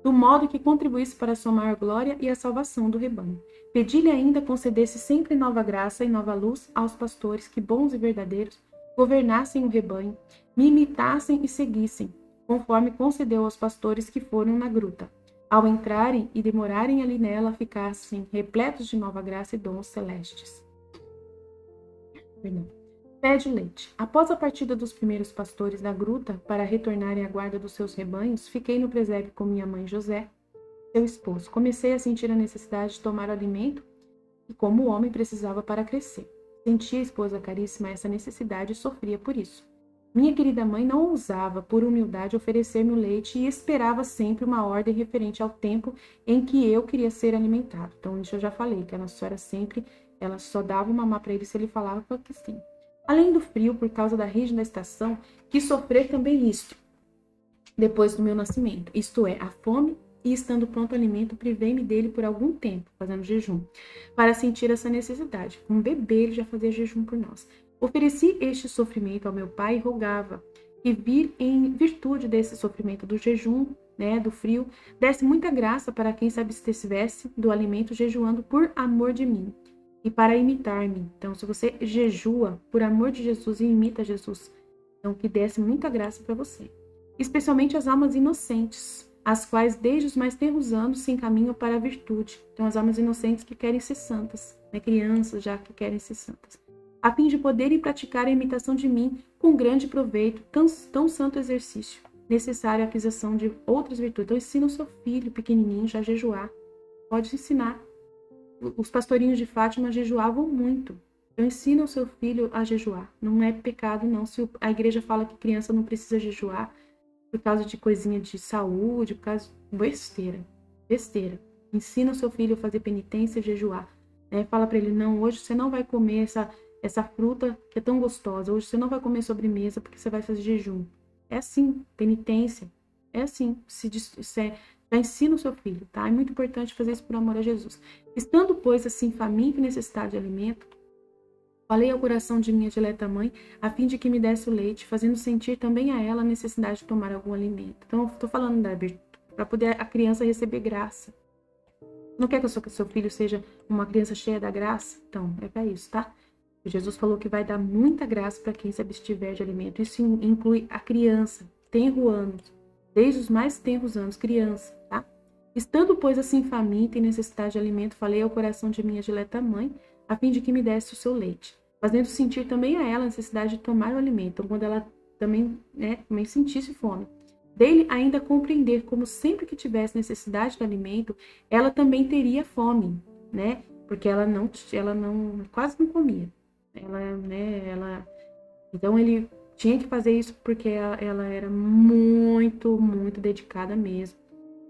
do modo que contribuísse para a sua maior glória e a salvação do rebanho. Pedi-lhe ainda concedesse sempre nova graça e nova luz aos pastores que, bons e verdadeiros, governassem o rebanho, me imitassem e seguissem, conforme concedeu aos pastores que foram na gruta. Ao entrarem e demorarem ali nela, ficassem repletos de nova graça e dons celestes. Pede leite. Após a partida dos primeiros pastores da gruta para retornarem à guarda dos seus rebanhos, fiquei no presépio com minha mãe José, seu esposo. Comecei a sentir a necessidade de tomar o alimento que, como o homem, precisava para crescer. Sentia, esposa caríssima, essa necessidade e sofria por isso. Minha querida mãe não ousava, por humildade, oferecer-me o leite e esperava sempre uma ordem referente ao tempo em que eu queria ser alimentado. Então, isso eu já falei, que a Nossa Senhora sempre, ela só dava o mamar para ele se ele falava que sim. Além do frio, por causa da rígida estação, quis sofrer também isto, depois do meu nascimento, isto é, a fome, e estando pronto o alimento, privei-me dele por algum tempo, fazendo jejum, para sentir essa necessidade. Um bebê ele já fazia jejum por nós. Ofereci este sofrimento ao meu pai e rogava que em virtude desse sofrimento do jejum, do frio, desse muita graça para quem se abstecesse do alimento jejuando por amor de mim e para imitar-me. Então, se você jejua por amor de Jesus e imita Jesus, então que desse muita graça para você. Especialmente as almas inocentes, as quais desde os mais tenros anos se encaminham para a virtude. Então, as almas inocentes que querem ser santas, crianças já que querem ser santas, a fim de poderem praticar a imitação de mim com grande proveito, tão santo exercício, necessário à aquisição de outras virtudes. Então, ensina o seu filho pequenininho já a jejuar. Pode ensinar. Os pastorinhos de Fátima jejuavam muito. Então, ensina o seu filho a jejuar. Não é pecado, não. Se a igreja fala que criança não precisa jejuar por causa de coisinha de saúde, por causa de besteira. Besteira. Ensina o seu filho a fazer penitência e jejuar. Fala para ele, não, hoje você não vai comer essa fruta que é tão gostosa. Hoje você não vai comer sobremesa porque você vai fazer jejum. É assim, penitência. É assim. Já ensina o seu filho, tá? É muito importante fazer isso por amor a Jesus. Estando, pois, assim, faminto e necessidade de alimento, falei ao coração de minha dileta mãe, a fim de que me desse o leite, fazendo sentir também a ela a necessidade de tomar algum alimento. Então, eu estou falando da virtude, para poder a criança receber graça. Não quer que o seu filho seja uma criança cheia da graça? Então, é para isso, tá? Jesus falou que vai dar muita graça para quem se abstiver de alimento. Isso inclui a criança, tenro anos, desde os mais tenros anos, criança, tá? Estando, pois, assim faminta e necessidade de alimento, falei ao coração de minha dileta mãe, a fim de que me desse o seu leite, fazendo sentir também a ela a necessidade de tomar o alimento. Então, quando ela também sentisse fome, dele ainda compreender como sempre que tivesse necessidade de alimento, ela também teria fome, porque ela quase não comia. Então ele tinha que fazer isso porque ela era muito, muito dedicada mesmo,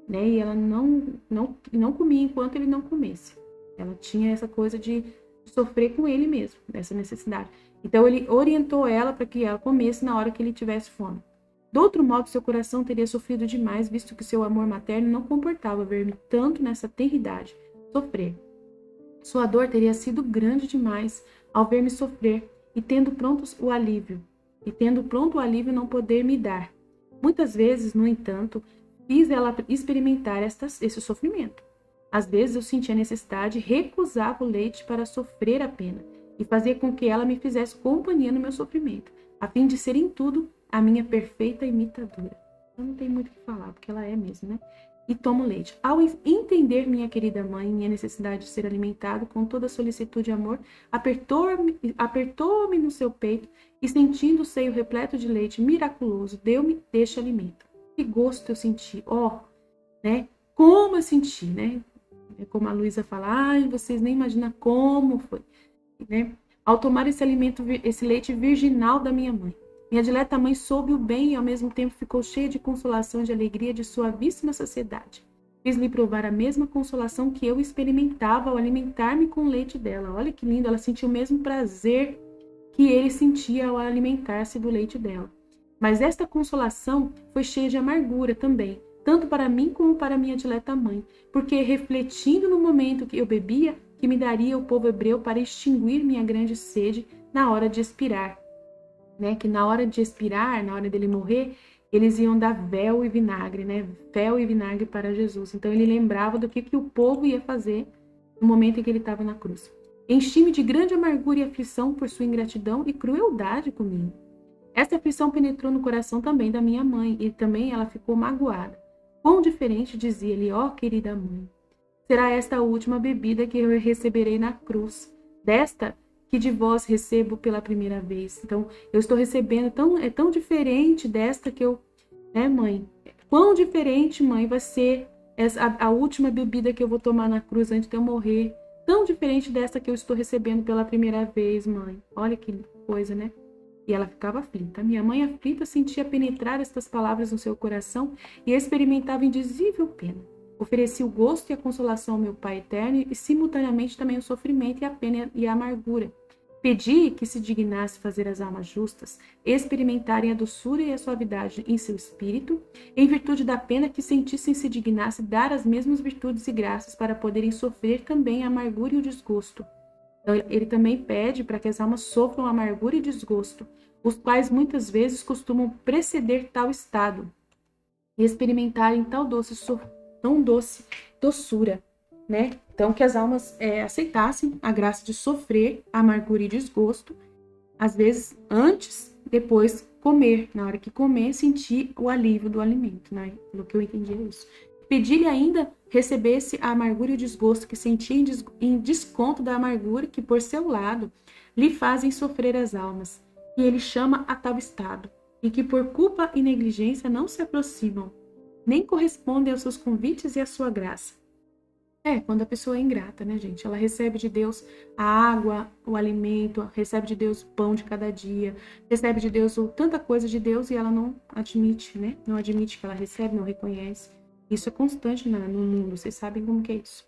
e ela não comia enquanto ele não comesse. Ela tinha essa coisa de sofrer com ele mesmo, essa necessidade. Então ele orientou ela para que ela comesse na hora que ele tivesse fome. Do outro modo, seu coração teria sofrido demais, visto que seu amor materno não comportava ver-me tanto nessa tenridade sofrer. Sua dor teria sido grande demais ao ver-me sofrer e tendo pronto o alívio não poder me dar. Muitas vezes, no entanto, fiz ela experimentar esse sofrimento. Às vezes eu sentia necessidade e recusava o leite para sofrer a pena e fazia com que ela me fizesse companhia no meu sofrimento, a fim de ser em tudo a minha perfeita imitadora. Eu não tenho muito o que falar, porque ela é mesmo, E tomo leite. Ao entender, minha querida mãe, minha necessidade de ser alimentado com toda solicitude e amor, apertou-me no seu peito e, sentindo o seio repleto de leite miraculoso, deu-me deste alimento. Que gosto eu senti, como eu senti, Como a Luísa fala, vocês nem imaginam como foi, Ao tomar esse alimento, esse leite virginal da minha mãe. Minha dileta mãe soube o bem e ao mesmo tempo ficou cheia de consolação e de alegria de suavíssima saciedade. Fiz-lhe provar a mesma consolação que eu experimentava ao alimentar-me com o leite dela. Olha que lindo, ela sentiu o mesmo prazer que ele sentia ao alimentar-se do leite dela. Mas esta consolação foi cheia de amargura também, tanto para mim como para minha dileta mãe, porque refletindo no momento que eu bebia, que me daria o povo hebreu para extinguir minha grande sede na hora de expirar, que na hora de expirar, na hora dele morrer, eles iam dar véu e vinagre, né? Fel e vinagre para Jesus. Então ele lembrava do que o povo ia fazer no momento em que ele estava na cruz. Enchi-me de grande amargura e aflição por sua ingratidão e crueldade comigo. Essa aflição penetrou no coração também da minha mãe, e também ela ficou magoada. Quão diferente, dizia-lhe, ó querida mãe, será esta a última bebida que eu receberei na cruz, desta que de vós recebo pela primeira vez. Então, eu estou recebendo, é tão diferente desta que eu, né, mãe? Quão diferente, mãe, vai ser a última bebida que eu vou tomar na cruz antes de eu morrer. Tão diferente desta que eu estou recebendo pela primeira vez, mãe. Olha que coisa, né? E ela ficava aflita. Minha mãe aflita sentia penetrar estas palavras no seu coração e experimentava indizível pena. Ofereci o gosto e a consolação ao meu Pai eterno e simultaneamente também o sofrimento e a pena e a amargura. Pedi que se dignasse fazer as almas justas experimentarem a doçura e a suavidade em seu espírito, em virtude da pena que sentissem se dignasse dar as mesmas virtudes e graças para poderem sofrer também a amargura e o desgosto. Então, ele também pede para que as almas sofram amargura e desgosto, os quais muitas vezes costumam preceder tal estado e experimentarem tão doce doçura, né? Então, que as almas aceitassem a graça de sofrer amargura e desgosto, às vezes antes, depois comer. Na hora que comer, sentir o alívio do alimento, né? Pelo que eu entendi é isso. Pedi-lhe ainda recebesse a amargura e o desgosto que sentia em desconto da amargura que, por seu lado, lhe fazem sofrer as almas, que ele chama a tal estado, e que por culpa e negligência não se aproximam, nem correspondem aos seus convites e à sua graça. Quando a pessoa é ingrata, né, gente? Ela recebe de Deus a água, o alimento, recebe de Deus o pão de cada dia, recebe de Deus tanta coisa de Deus e ela não admite, né? Não admite que ela recebe, não reconhece. Isso é constante no mundo, vocês sabem como que é isso.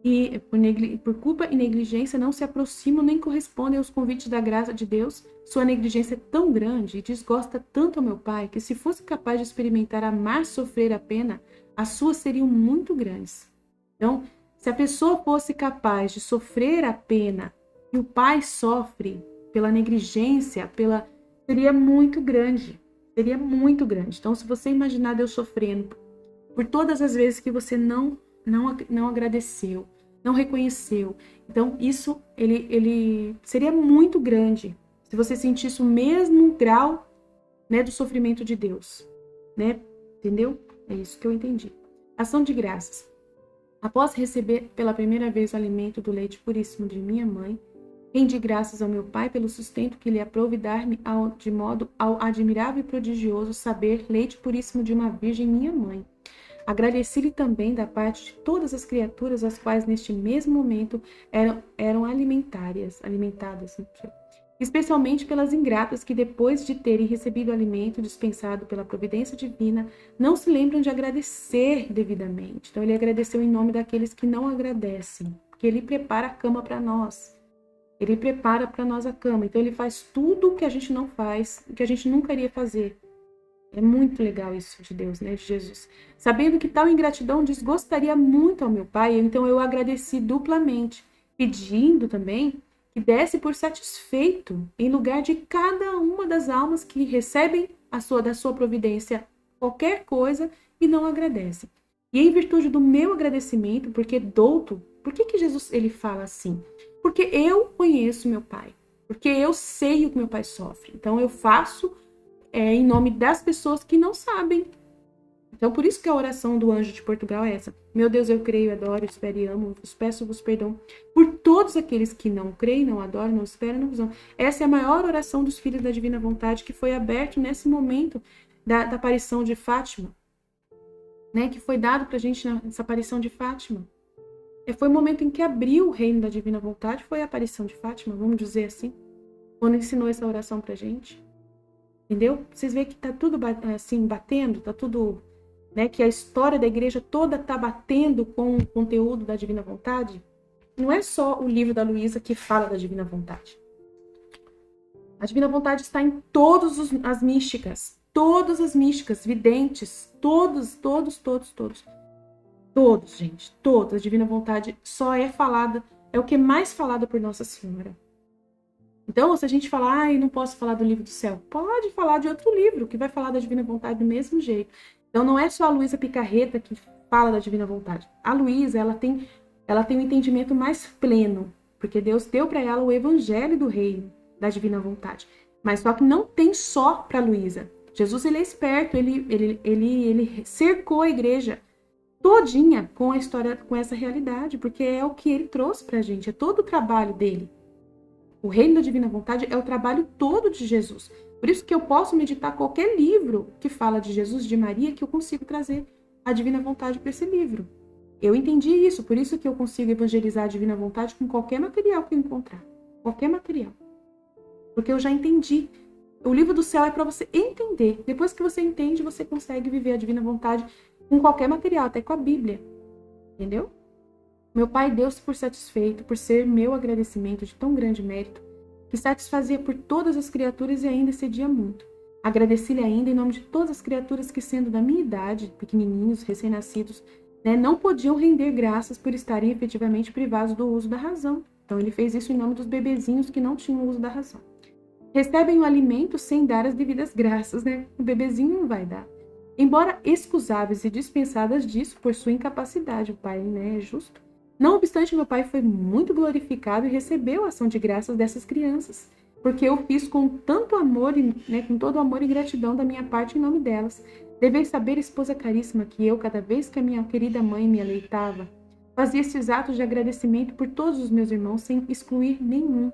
E por culpa e negligência não se aproximam nem correspondem aos convites da graça de Deus. Sua negligência é tão grande e desgosta tanto ao meu Pai que, se fosse capaz de experimentar amar sofrer a pena, as suas seriam muito grandes. Então, se a pessoa fosse capaz de sofrer a pena que o Pai sofre pela negligência, seria muito grande. Seria muito grande. Então, se você imaginar Deus sofrendo por todas as vezes que você não agradeceu, não reconheceu. Então, isso ele seria muito grande se você sentisse o mesmo grau, né, do sofrimento de Deus, né? Entendeu? É isso que eu entendi. Ação de graças. Após receber pela primeira vez o alimento do leite puríssimo de minha mãe, rendi graças ao meu Pai pelo sustento que lhe aprove dar-me de modo ao admirável e prodigioso saber leite puríssimo de uma virgem minha mãe. Agradeci-lhe também da parte de todas as criaturas as quais neste mesmo momento eram alimentadas, especialmente pelas ingratas que, depois de terem recebido o alimento dispensado pela providência divina, não se lembram de agradecer devidamente. Então ele agradeceu em nome daqueles que não agradecem, porque ele prepara a cama para nós. Ele prepara para nós a cama. Então ele faz tudo o que a gente não faz, o que a gente nunca iria fazer. É muito legal isso de Deus, né, de Jesus. Sabendo que tal ingratidão desgostaria muito ao meu Pai, então eu agradeci duplamente, pedindo também que desse por satisfeito em lugar de cada uma das almas que recebem da sua providência qualquer coisa e não agradecem. E em virtude do meu agradecimento, porque douto, por que Jesus ele fala assim? Porque eu conheço meu Pai, porque eu sei o que meu Pai sofre. Então eu faço em nome das pessoas que não sabem. Então, por isso que a oração do anjo de Portugal é essa. Meu Deus, eu creio, adoro, espero e amo, vos peço-vos perdão por todos aqueles que não creem, não adoram, não esperam, não vos amam. Essa é a maior oração dos filhos da divina vontade que foi aberto nesse momento da aparição de Fátima, né? Que foi dado pra gente nessa aparição de Fátima. Foi o momento em que abriu o reino da divina vontade, foi a aparição de Fátima, vamos dizer assim, quando ensinou essa oração pra gente. Entendeu? Vocês veem que tá tudo assim, batendo, tá tudo, né? Que a história da igreja toda tá batendo com o conteúdo da divina vontade. Não é só o livro da Luísa que fala da divina vontade. A divina vontade está em todas as místicas, videntes, todos, gente, todos. A divina vontade só é falada, é o que é mais falado por Nossa Senhora. Então, se a gente falar, ai, não posso falar do livro do céu, pode falar de outro livro que vai falar da divina vontade do mesmo jeito. Então, não é só a Luísa Picarreta que fala da divina vontade. A Luísa, ela tem um entendimento mais pleno, porque Deus deu para ela o evangelho do reino, da divina vontade. Mas só que não tem só para Luísa. Jesus, ele é esperto, ele cercou a igreja todinha com a história, com essa realidade, porque é o que ele trouxe pra gente, é todo o trabalho dele. O reino da divina vontade é o trabalho todo de Jesus. Por isso que eu posso meditar qualquer livro que fala de Jesus, de Maria, que eu consigo trazer a divina vontade para esse livro. Eu entendi isso, por isso que eu consigo evangelizar a divina vontade com qualquer material que eu encontrar. Qualquer material. Porque eu já entendi. O livro do céu é para você entender. Depois que você entende, você consegue viver a divina vontade com qualquer material, até com a Bíblia. Entendeu? Meu Pai deu-se por satisfeito, por ser meu agradecimento de tão grande mérito, que satisfazia por todas as criaturas e ainda excedia muito. Agradeci-lhe ainda em nome de todas as criaturas que, sendo da minha idade, pequenininhos, recém-nascidos, não podiam render graças por estarem efetivamente privados do uso da razão. Então ele fez isso em nome dos bebezinhos que não tinham o uso da razão. Recebem o alimento sem dar as devidas graças, né? O bebezinho não vai dar. Embora excusáveis e dispensadas disso por sua incapacidade, o pai, é justo. Não obstante, meu pai foi muito glorificado e recebeu a ação de graças dessas crianças, porque eu fiz com tanto amor, com todo amor e gratidão da minha parte em nome delas. Deveis saber, esposa caríssima, que eu, cada vez que a minha querida mãe me aleitava, fazia esses atos de agradecimento por todos os meus irmãos, sem excluir nenhum.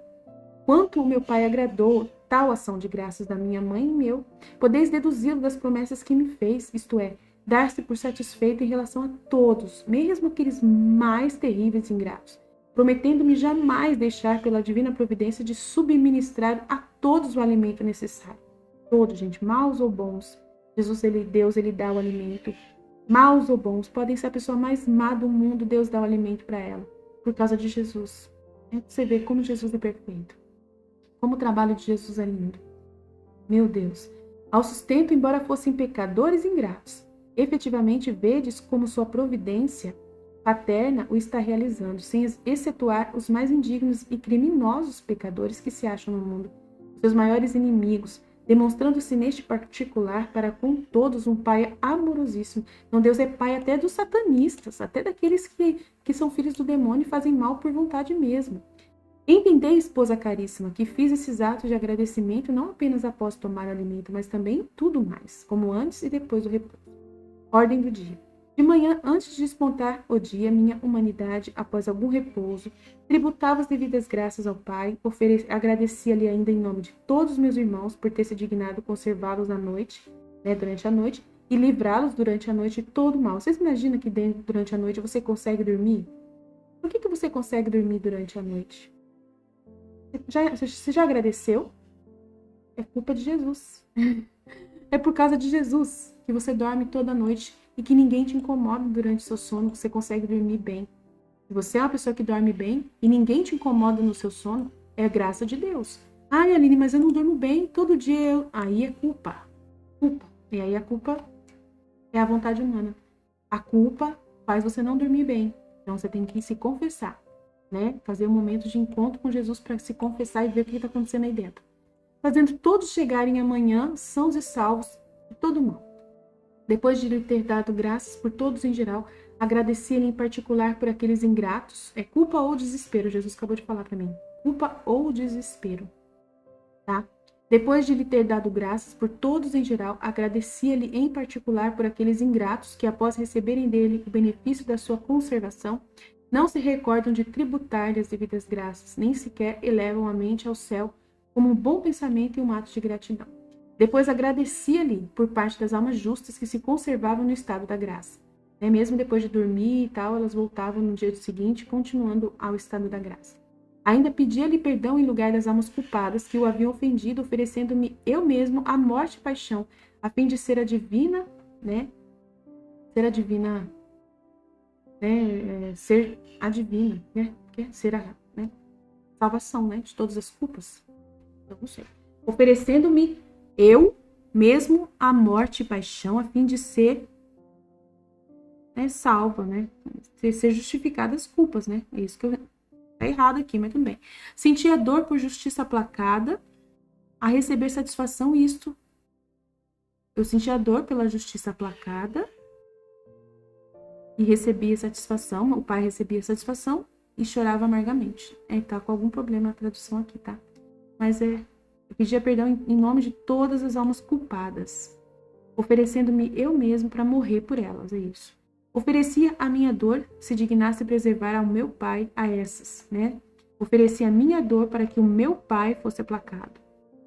Quanto o meu pai agradou tal ação de graças da minha mãe e meu, podeis deduzi-lo das promessas que me fez, isto é, dar-se por satisfeito em relação a todos, mesmo aqueles mais terríveis e ingratos, prometendo-me jamais deixar pela divina providência de subministrar a todos o alimento necessário. Todos, gente, maus ou bons. Deus, ele dá o alimento. Maus ou bons, podem ser a pessoa mais má do mundo, Deus dá o alimento para ela, por causa de Jesus. Você vê como Jesus é perfeito. Como o trabalho de Jesus é lindo. Meu Deus. Ao sustento, embora fossem pecadores ingratos, efetivamente vedes como sua providência paterna o está realizando, sem excetuar os mais indignos e criminosos pecadores que se acham no mundo, seus maiores inimigos, demonstrando-se neste particular para com todos um pai amorosíssimo. Então Deus é pai até dos satanistas, até daqueles que são filhos do demônio e fazem mal por vontade mesmo. Entendei, esposa caríssima, que fiz esses atos de agradecimento não apenas após tomar o alimento, mas também tudo mais, como antes e depois do repouso. Ordem do dia. De manhã, antes de despontar o dia, minha humanidade, após algum repouso, tributava as devidas graças ao Pai, agradecia-lhe ainda em nome de todos os meus irmãos por ter se dignado conservá-los à noite, durante a noite, e livrá-los durante a noite de todo mal. Vocês imaginam que durante a noite você consegue dormir? Por que você consegue dormir durante a noite? Você já agradeceu? É culpa de Jesus. É por causa de Jesus que você dorme toda noite e que ninguém te incomoda durante o seu sono, que você consegue dormir bem. Se você é uma pessoa que dorme bem e ninguém te incomoda no seu sono, é graça de Deus. Ai, Aline, mas eu não durmo bem, todo dia eu... Aí é culpa. E aí a culpa é a vontade humana. A culpa faz você não dormir bem. Então você tem que se confessar. Fazer um momento de encontro com Jesus para se confessar e ver o que está acontecendo aí dentro. Fazendo todos chegarem amanhã sãos e salvos de todo mal. Depois de lhe ter dado graças por todos em geral, agradecia-lhe em particular por aqueles ingratos. É culpa ou desespero, Jesus acabou de falar para mim. Culpa ou desespero. Tá? Depois de lhe ter dado graças por todos em geral, agradecia-lhe em particular por aqueles ingratos que, após receberem dele o benefício da sua conservação, não se recordam de tributar-lhe as devidas graças, nem sequer elevam a mente ao céu como um bom pensamento e um ato de gratidão. Depois agradecia-lhe por parte das almas justas que se conservavam no estado da graça. Mesmo depois de dormir e tal, elas voltavam no dia seguinte, continuando ao estado da graça. Ainda pedia-lhe perdão em lugar das almas culpadas que o haviam ofendido, oferecendo-me eu mesmo a morte e paixão, a fim de ser a divina, ser a divina... ser a divina, ser a salvação, de todas as culpas. Então, não sei. Oferecendo-me eu mesmo a morte e paixão, a fim de ser salva, ser justificada as culpas, É isso que Tá errado aqui, mas tudo bem. Sentia dor por justiça aplacada, a receber satisfação, isto. Eu sentia dor pela justiça aplacada e recebia satisfação, o pai recebia satisfação e chorava amargamente. Tá com algum problema a tradução aqui, tá? Mas eu pedia perdão em nome de todas as almas culpadas, oferecendo-me eu mesmo para morrer por elas, é isso. Oferecia a minha dor, se dignasse preservar ao meu pai a essas, né? Oferecia a minha dor para que o meu pai fosse aplacado,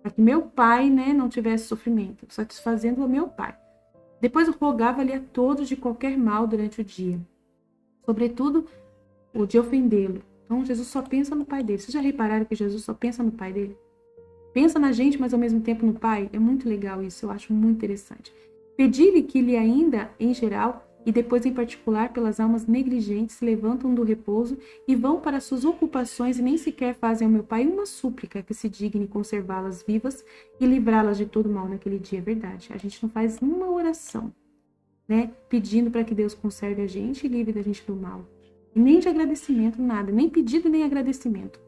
para que meu pai, né, não tivesse sofrimento, satisfazendo o meu pai. Depois rogava-lhe a todos de qualquer mal durante o dia, sobretudo o de ofendê-lo. Então Jesus só pensa no pai dele. Vocês já repararam que Jesus só pensa no pai dele? Pensa na gente, mas ao mesmo tempo no pai? É muito legal isso, eu acho muito interessante. Pedi-lhe que lhe ainda, em geral, e depois em particular pelas almas negligentes, se levantam do repouso e vão para suas ocupações e nem sequer fazem ao meu pai uma súplica que se digne conservá-las vivas e livrá-las de todo mal naquele dia, é verdade. A gente não faz uma oração, né, pedindo para que Deus conserve a gente e livre da gente do mal. E nem de agradecimento, nada, nem pedido nem agradecimento.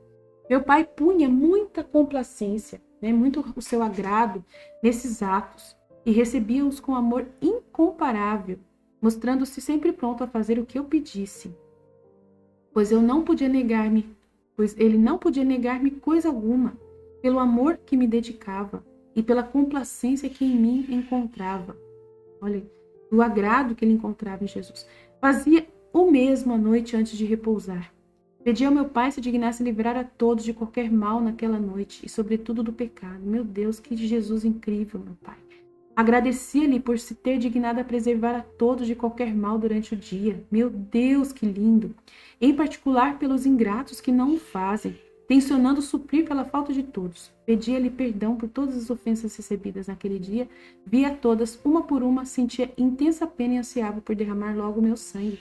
Meu pai punha muita complacência, né, muito o seu agrado nesses atos e recebia-os com amor incomparável, mostrando-se sempre pronto a fazer o que eu pedisse. Pois ele não podia negar-me coisa alguma, pelo amor que me dedicava e pela complacência que em mim encontrava. Olha, do agrado que ele encontrava em Jesus. Fazia o mesmo à noite antes de repousar. Pedi ao meu pai se dignasse livrar a todos de qualquer mal naquela noite e sobretudo do pecado. Meu Deus, que Jesus incrível, meu pai. Agradecia-lhe por se ter dignado a preservar a todos de qualquer mal durante o dia. Meu Deus, que lindo! Em particular pelos ingratos que não o fazem, tencionando suprir pela falta de todos. Pedia-lhe perdão por todas as ofensas recebidas naquele dia, via todas, uma por uma, sentia intensa pena e ansiava por derramar logo o meu sangue,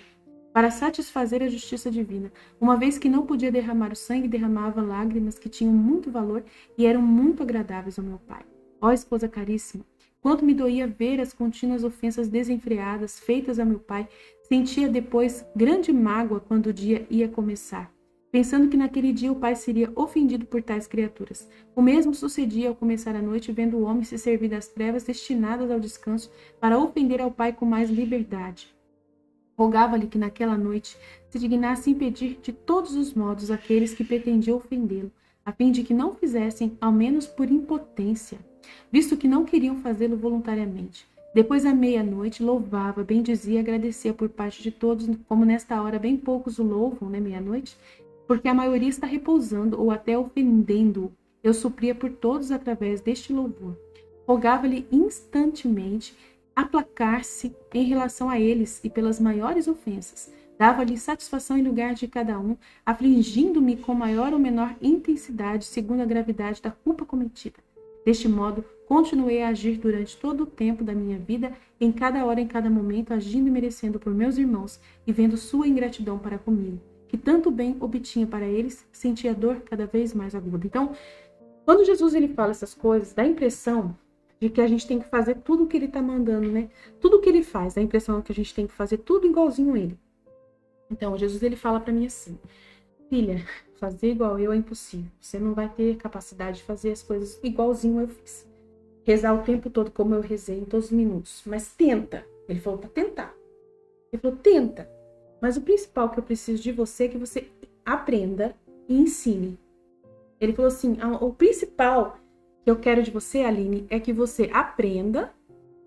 para satisfazer a justiça divina. Uma vez que não podia derramar o sangue, derramava lágrimas que tinham muito valor e eram muito agradáveis ao meu pai. Ó esposa caríssima, quanto me doía ver as contínuas ofensas desenfreadas feitas a meu pai, sentia depois grande mágoa quando o dia ia começar, pensando que naquele dia o pai seria ofendido por tais criaturas. O mesmo sucedia ao começar a noite, vendo o homem se servir das trevas destinadas ao descanso para ofender ao pai com mais liberdade. Rogava-lhe que naquela noite se dignasse impedir de todos os modos aqueles que pretendiam ofendê-lo, a fim de que não fizessem, ao menos por impotência, visto que não queriam fazê-lo voluntariamente. Depois à meia-noite, louvava, bendizia e agradecia por parte de todos, como nesta hora bem poucos o louvam, né, meia-noite, porque a maioria está repousando ou até ofendendo-o. Eu supria por todos através deste louvor. Rogava-lhe instantemente aplacar-se em relação a eles e pelas maiores ofensas. Dava-lhe satisfação em lugar de cada um, afligindo-me com maior ou menor intensidade, segundo a gravidade da culpa cometida. Deste modo, continuei a agir durante todo o tempo da minha vida, em cada hora, em cada momento, agindo e merecendo por meus irmãos e vendo sua ingratidão para comigo, que tanto bem obtinha para eles, sentia dor cada vez mais aguda. Então, quando Jesus ele fala essas coisas, dá a impressão de que a gente tem que fazer tudo o que ele está mandando, né? Tudo o que ele faz, dá a impressão que a gente tem que fazer tudo igualzinho a ele. Então, Jesus ele fala para mim assim: filha, fazer igual eu é impossível. Você não vai ter capacidade de fazer as coisas igualzinho eu fiz. Rezar o tempo todo como eu rezei em todos os minutos. Mas tenta. Ele falou para tentar. Ele falou, tenta. Mas o principal que eu preciso de você é que você aprenda e ensine. Ele falou assim, o principal que eu quero de você, Aline, é que você aprenda,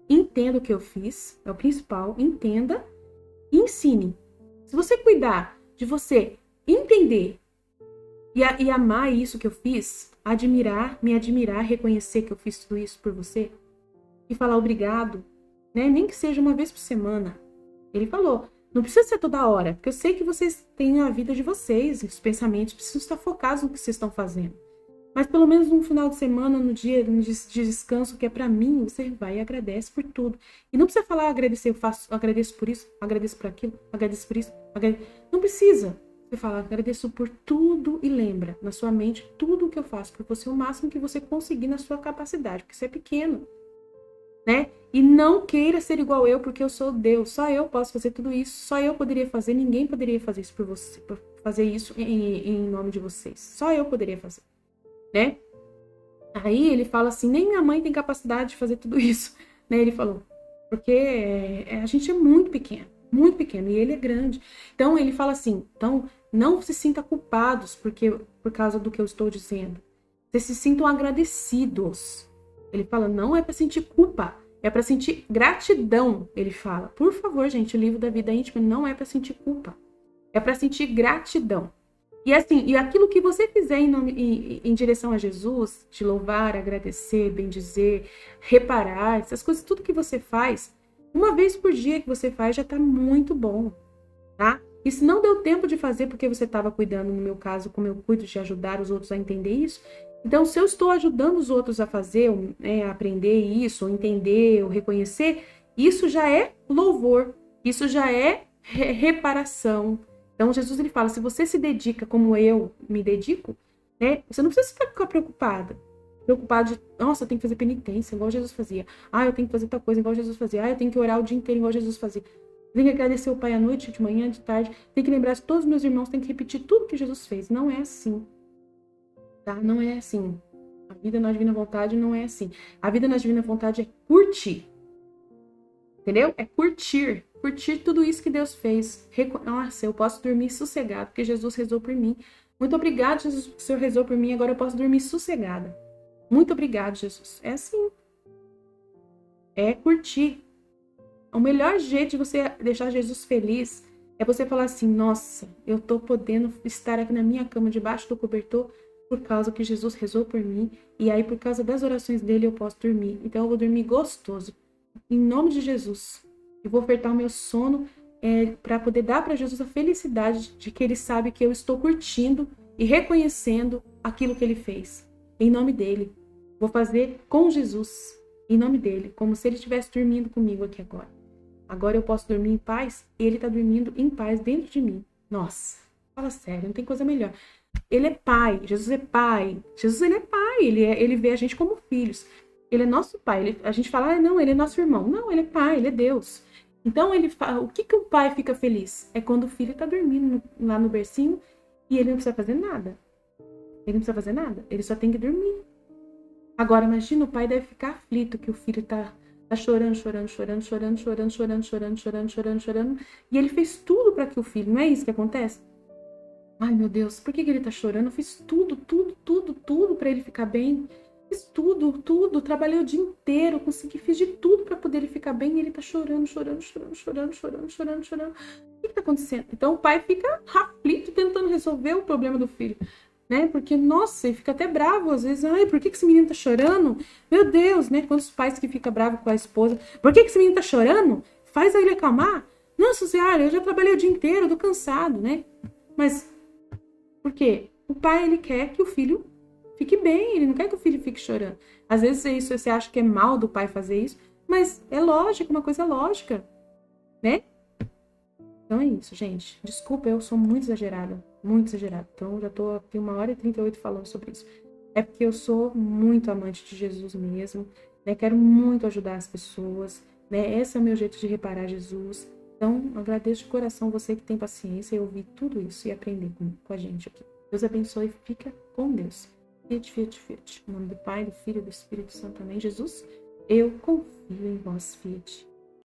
entenda o que eu fiz. É o principal. Entenda e ensine. Se você cuidar de você entender e amar isso que eu fiz, me admirar, reconhecer que eu fiz tudo isso por você e falar obrigado, né? Nem que seja uma vez por semana. Ele falou, não precisa ser toda hora, porque eu sei que vocês têm a vida de vocês, os pensamentos precisam estar focados no que vocês estão fazendo. Mas pelo menos no final de semana, no dia de descanso que é para mim, você vai e agradece por tudo. E não precisa falar agradecer, agradeço por isso, agradeço por aquilo, agradeço por isso. Não precisa. Você fala, agradeço por tudo e lembra na sua mente tudo o que eu faço por você, o máximo que você conseguir na sua capacidade, porque você é pequeno, né? E não queira ser igual eu, porque eu sou Deus, só eu posso fazer tudo isso, só eu poderia fazer, ninguém poderia fazer isso por você, fazer isso em nome de vocês. Só eu poderia fazer, né? Aí ele fala assim, nem minha mãe tem capacidade de fazer tudo isso, né? Ele falou, porque a gente é muito pequeno, e ele é grande. Então ele fala assim, então não se sinta culpados por causa do que eu estou dizendo. Vocês se sintam agradecidos. Ele fala, não é para sentir culpa, é para sentir gratidão. Ele fala, por favor, gente, o livro da vida íntima não é para sentir culpa, é para sentir gratidão. E assim, e aquilo que você fizer em direção a Jesus, de louvar, agradecer, bendizer, reparar, essas coisas, tudo que você faz, uma vez por dia que você faz já está muito bom, tá? E se não deu tempo de fazer porque você estava cuidando, no meu caso, como eu cuido de ajudar os outros a entender isso, então se eu estou ajudando os outros a fazer, a aprender isso, ou entender, ou reconhecer, isso já é louvor, isso já é reparação. Então Jesus ele fala, se você se dedica como eu me dedico, né, você não precisa ficar preocupado de, nossa, eu tenho que fazer penitência, igual Jesus fazia. Ah, eu tenho que fazer tal coisa, igual Jesus fazia. Ah, eu tenho que orar o dia inteiro, igual Jesus fazia. Tenho que agradecer o Pai à noite, de manhã, de tarde. Tenho que lembrar de todos os meus irmãos, tenho que repetir tudo que Jesus fez. Não é assim, tá? Não é assim. A vida na divina vontade não é assim. A vida na divina vontade é curtir. Entendeu? É curtir. Curtir tudo isso que Deus fez. Nossa, eu posso dormir sossegado, porque Jesus rezou por mim. Muito obrigado, Jesus, porque o Senhor rezou por mim. Agora eu posso dormir sossegada. Muito obrigado, Jesus. É assim. É curtir. O melhor jeito de você deixar Jesus feliz é você falar assim, nossa, eu tô podendo estar aqui na minha cama, debaixo do cobertor, por causa que Jesus rezou por mim. E aí, por causa das orações dele, eu posso dormir. Então, eu vou dormir gostoso. Em nome de Jesus. Eu vou ofertar o meu sono para poder dar para Jesus a felicidade de que ele sabe que eu estou curtindo e reconhecendo aquilo que ele fez. Em nome dele. Vou fazer com Jesus. Em nome dele. Como se ele estivesse dormindo comigo aqui agora. Agora eu posso dormir em paz. Ele está dormindo em paz dentro de mim. Nossa, fala sério, não tem coisa melhor. Ele é pai. Jesus é pai. Jesus ele é pai. Ele vê a gente como filhos. Ele é nosso pai. A gente fala, não, ele é nosso irmão. Não, ele é pai, ele é Deus. Então, ele fala, o que o pai fica feliz? É quando o filho está dormindo lá no bercinho e ele não precisa fazer nada. Ele não precisa fazer nada. Ele só tem que dormir. Agora, imagina, o pai deve ficar aflito que o filho tá chorando. E ele fez tudo para que o filho... Não é isso que acontece? Ai, meu Deus, por que ele tá chorando? Eu fiz tudo para ele ficar bem. Fiz tudo, trabalhei o dia inteiro, fiz de tudo para poder ele ficar bem e ele tá chorando. O que tá acontecendo? Então o pai fica aflito tentando resolver o problema do filho, né? Porque, nossa, ele fica até bravo às vezes. Ai, por que esse menino tá chorando? Meu Deus, né? Quantos pais que ficam bravos com a esposa. Por que esse menino tá chorando? Faz ele acalmar. Nossa senhora, eu já trabalhei o dia inteiro, eu tô cansado, né? Mas, por quê? O pai, ele quer que o filho fique bem, ele não quer que o filho fique chorando. Às vezes isso você acha que é mal do pai fazer isso, mas é lógico, uma coisa lógica, né? Então é isso, gente. Desculpa, eu sou muito exagerada. Então já tô aqui 1h38 falando sobre isso. É porque eu sou muito amante de Jesus mesmo, né? Quero muito ajudar as pessoas, né? Esse é o meu jeito de reparar Jesus. Então, agradeço de coração você que tem paciência e ouvir tudo isso e aprender com a gente aqui. Deus abençoe e fica com Deus. Fiat. Em nome do Pai, do Filho e do Espírito Santo. Amém. Jesus, eu confio em vós, Fiat.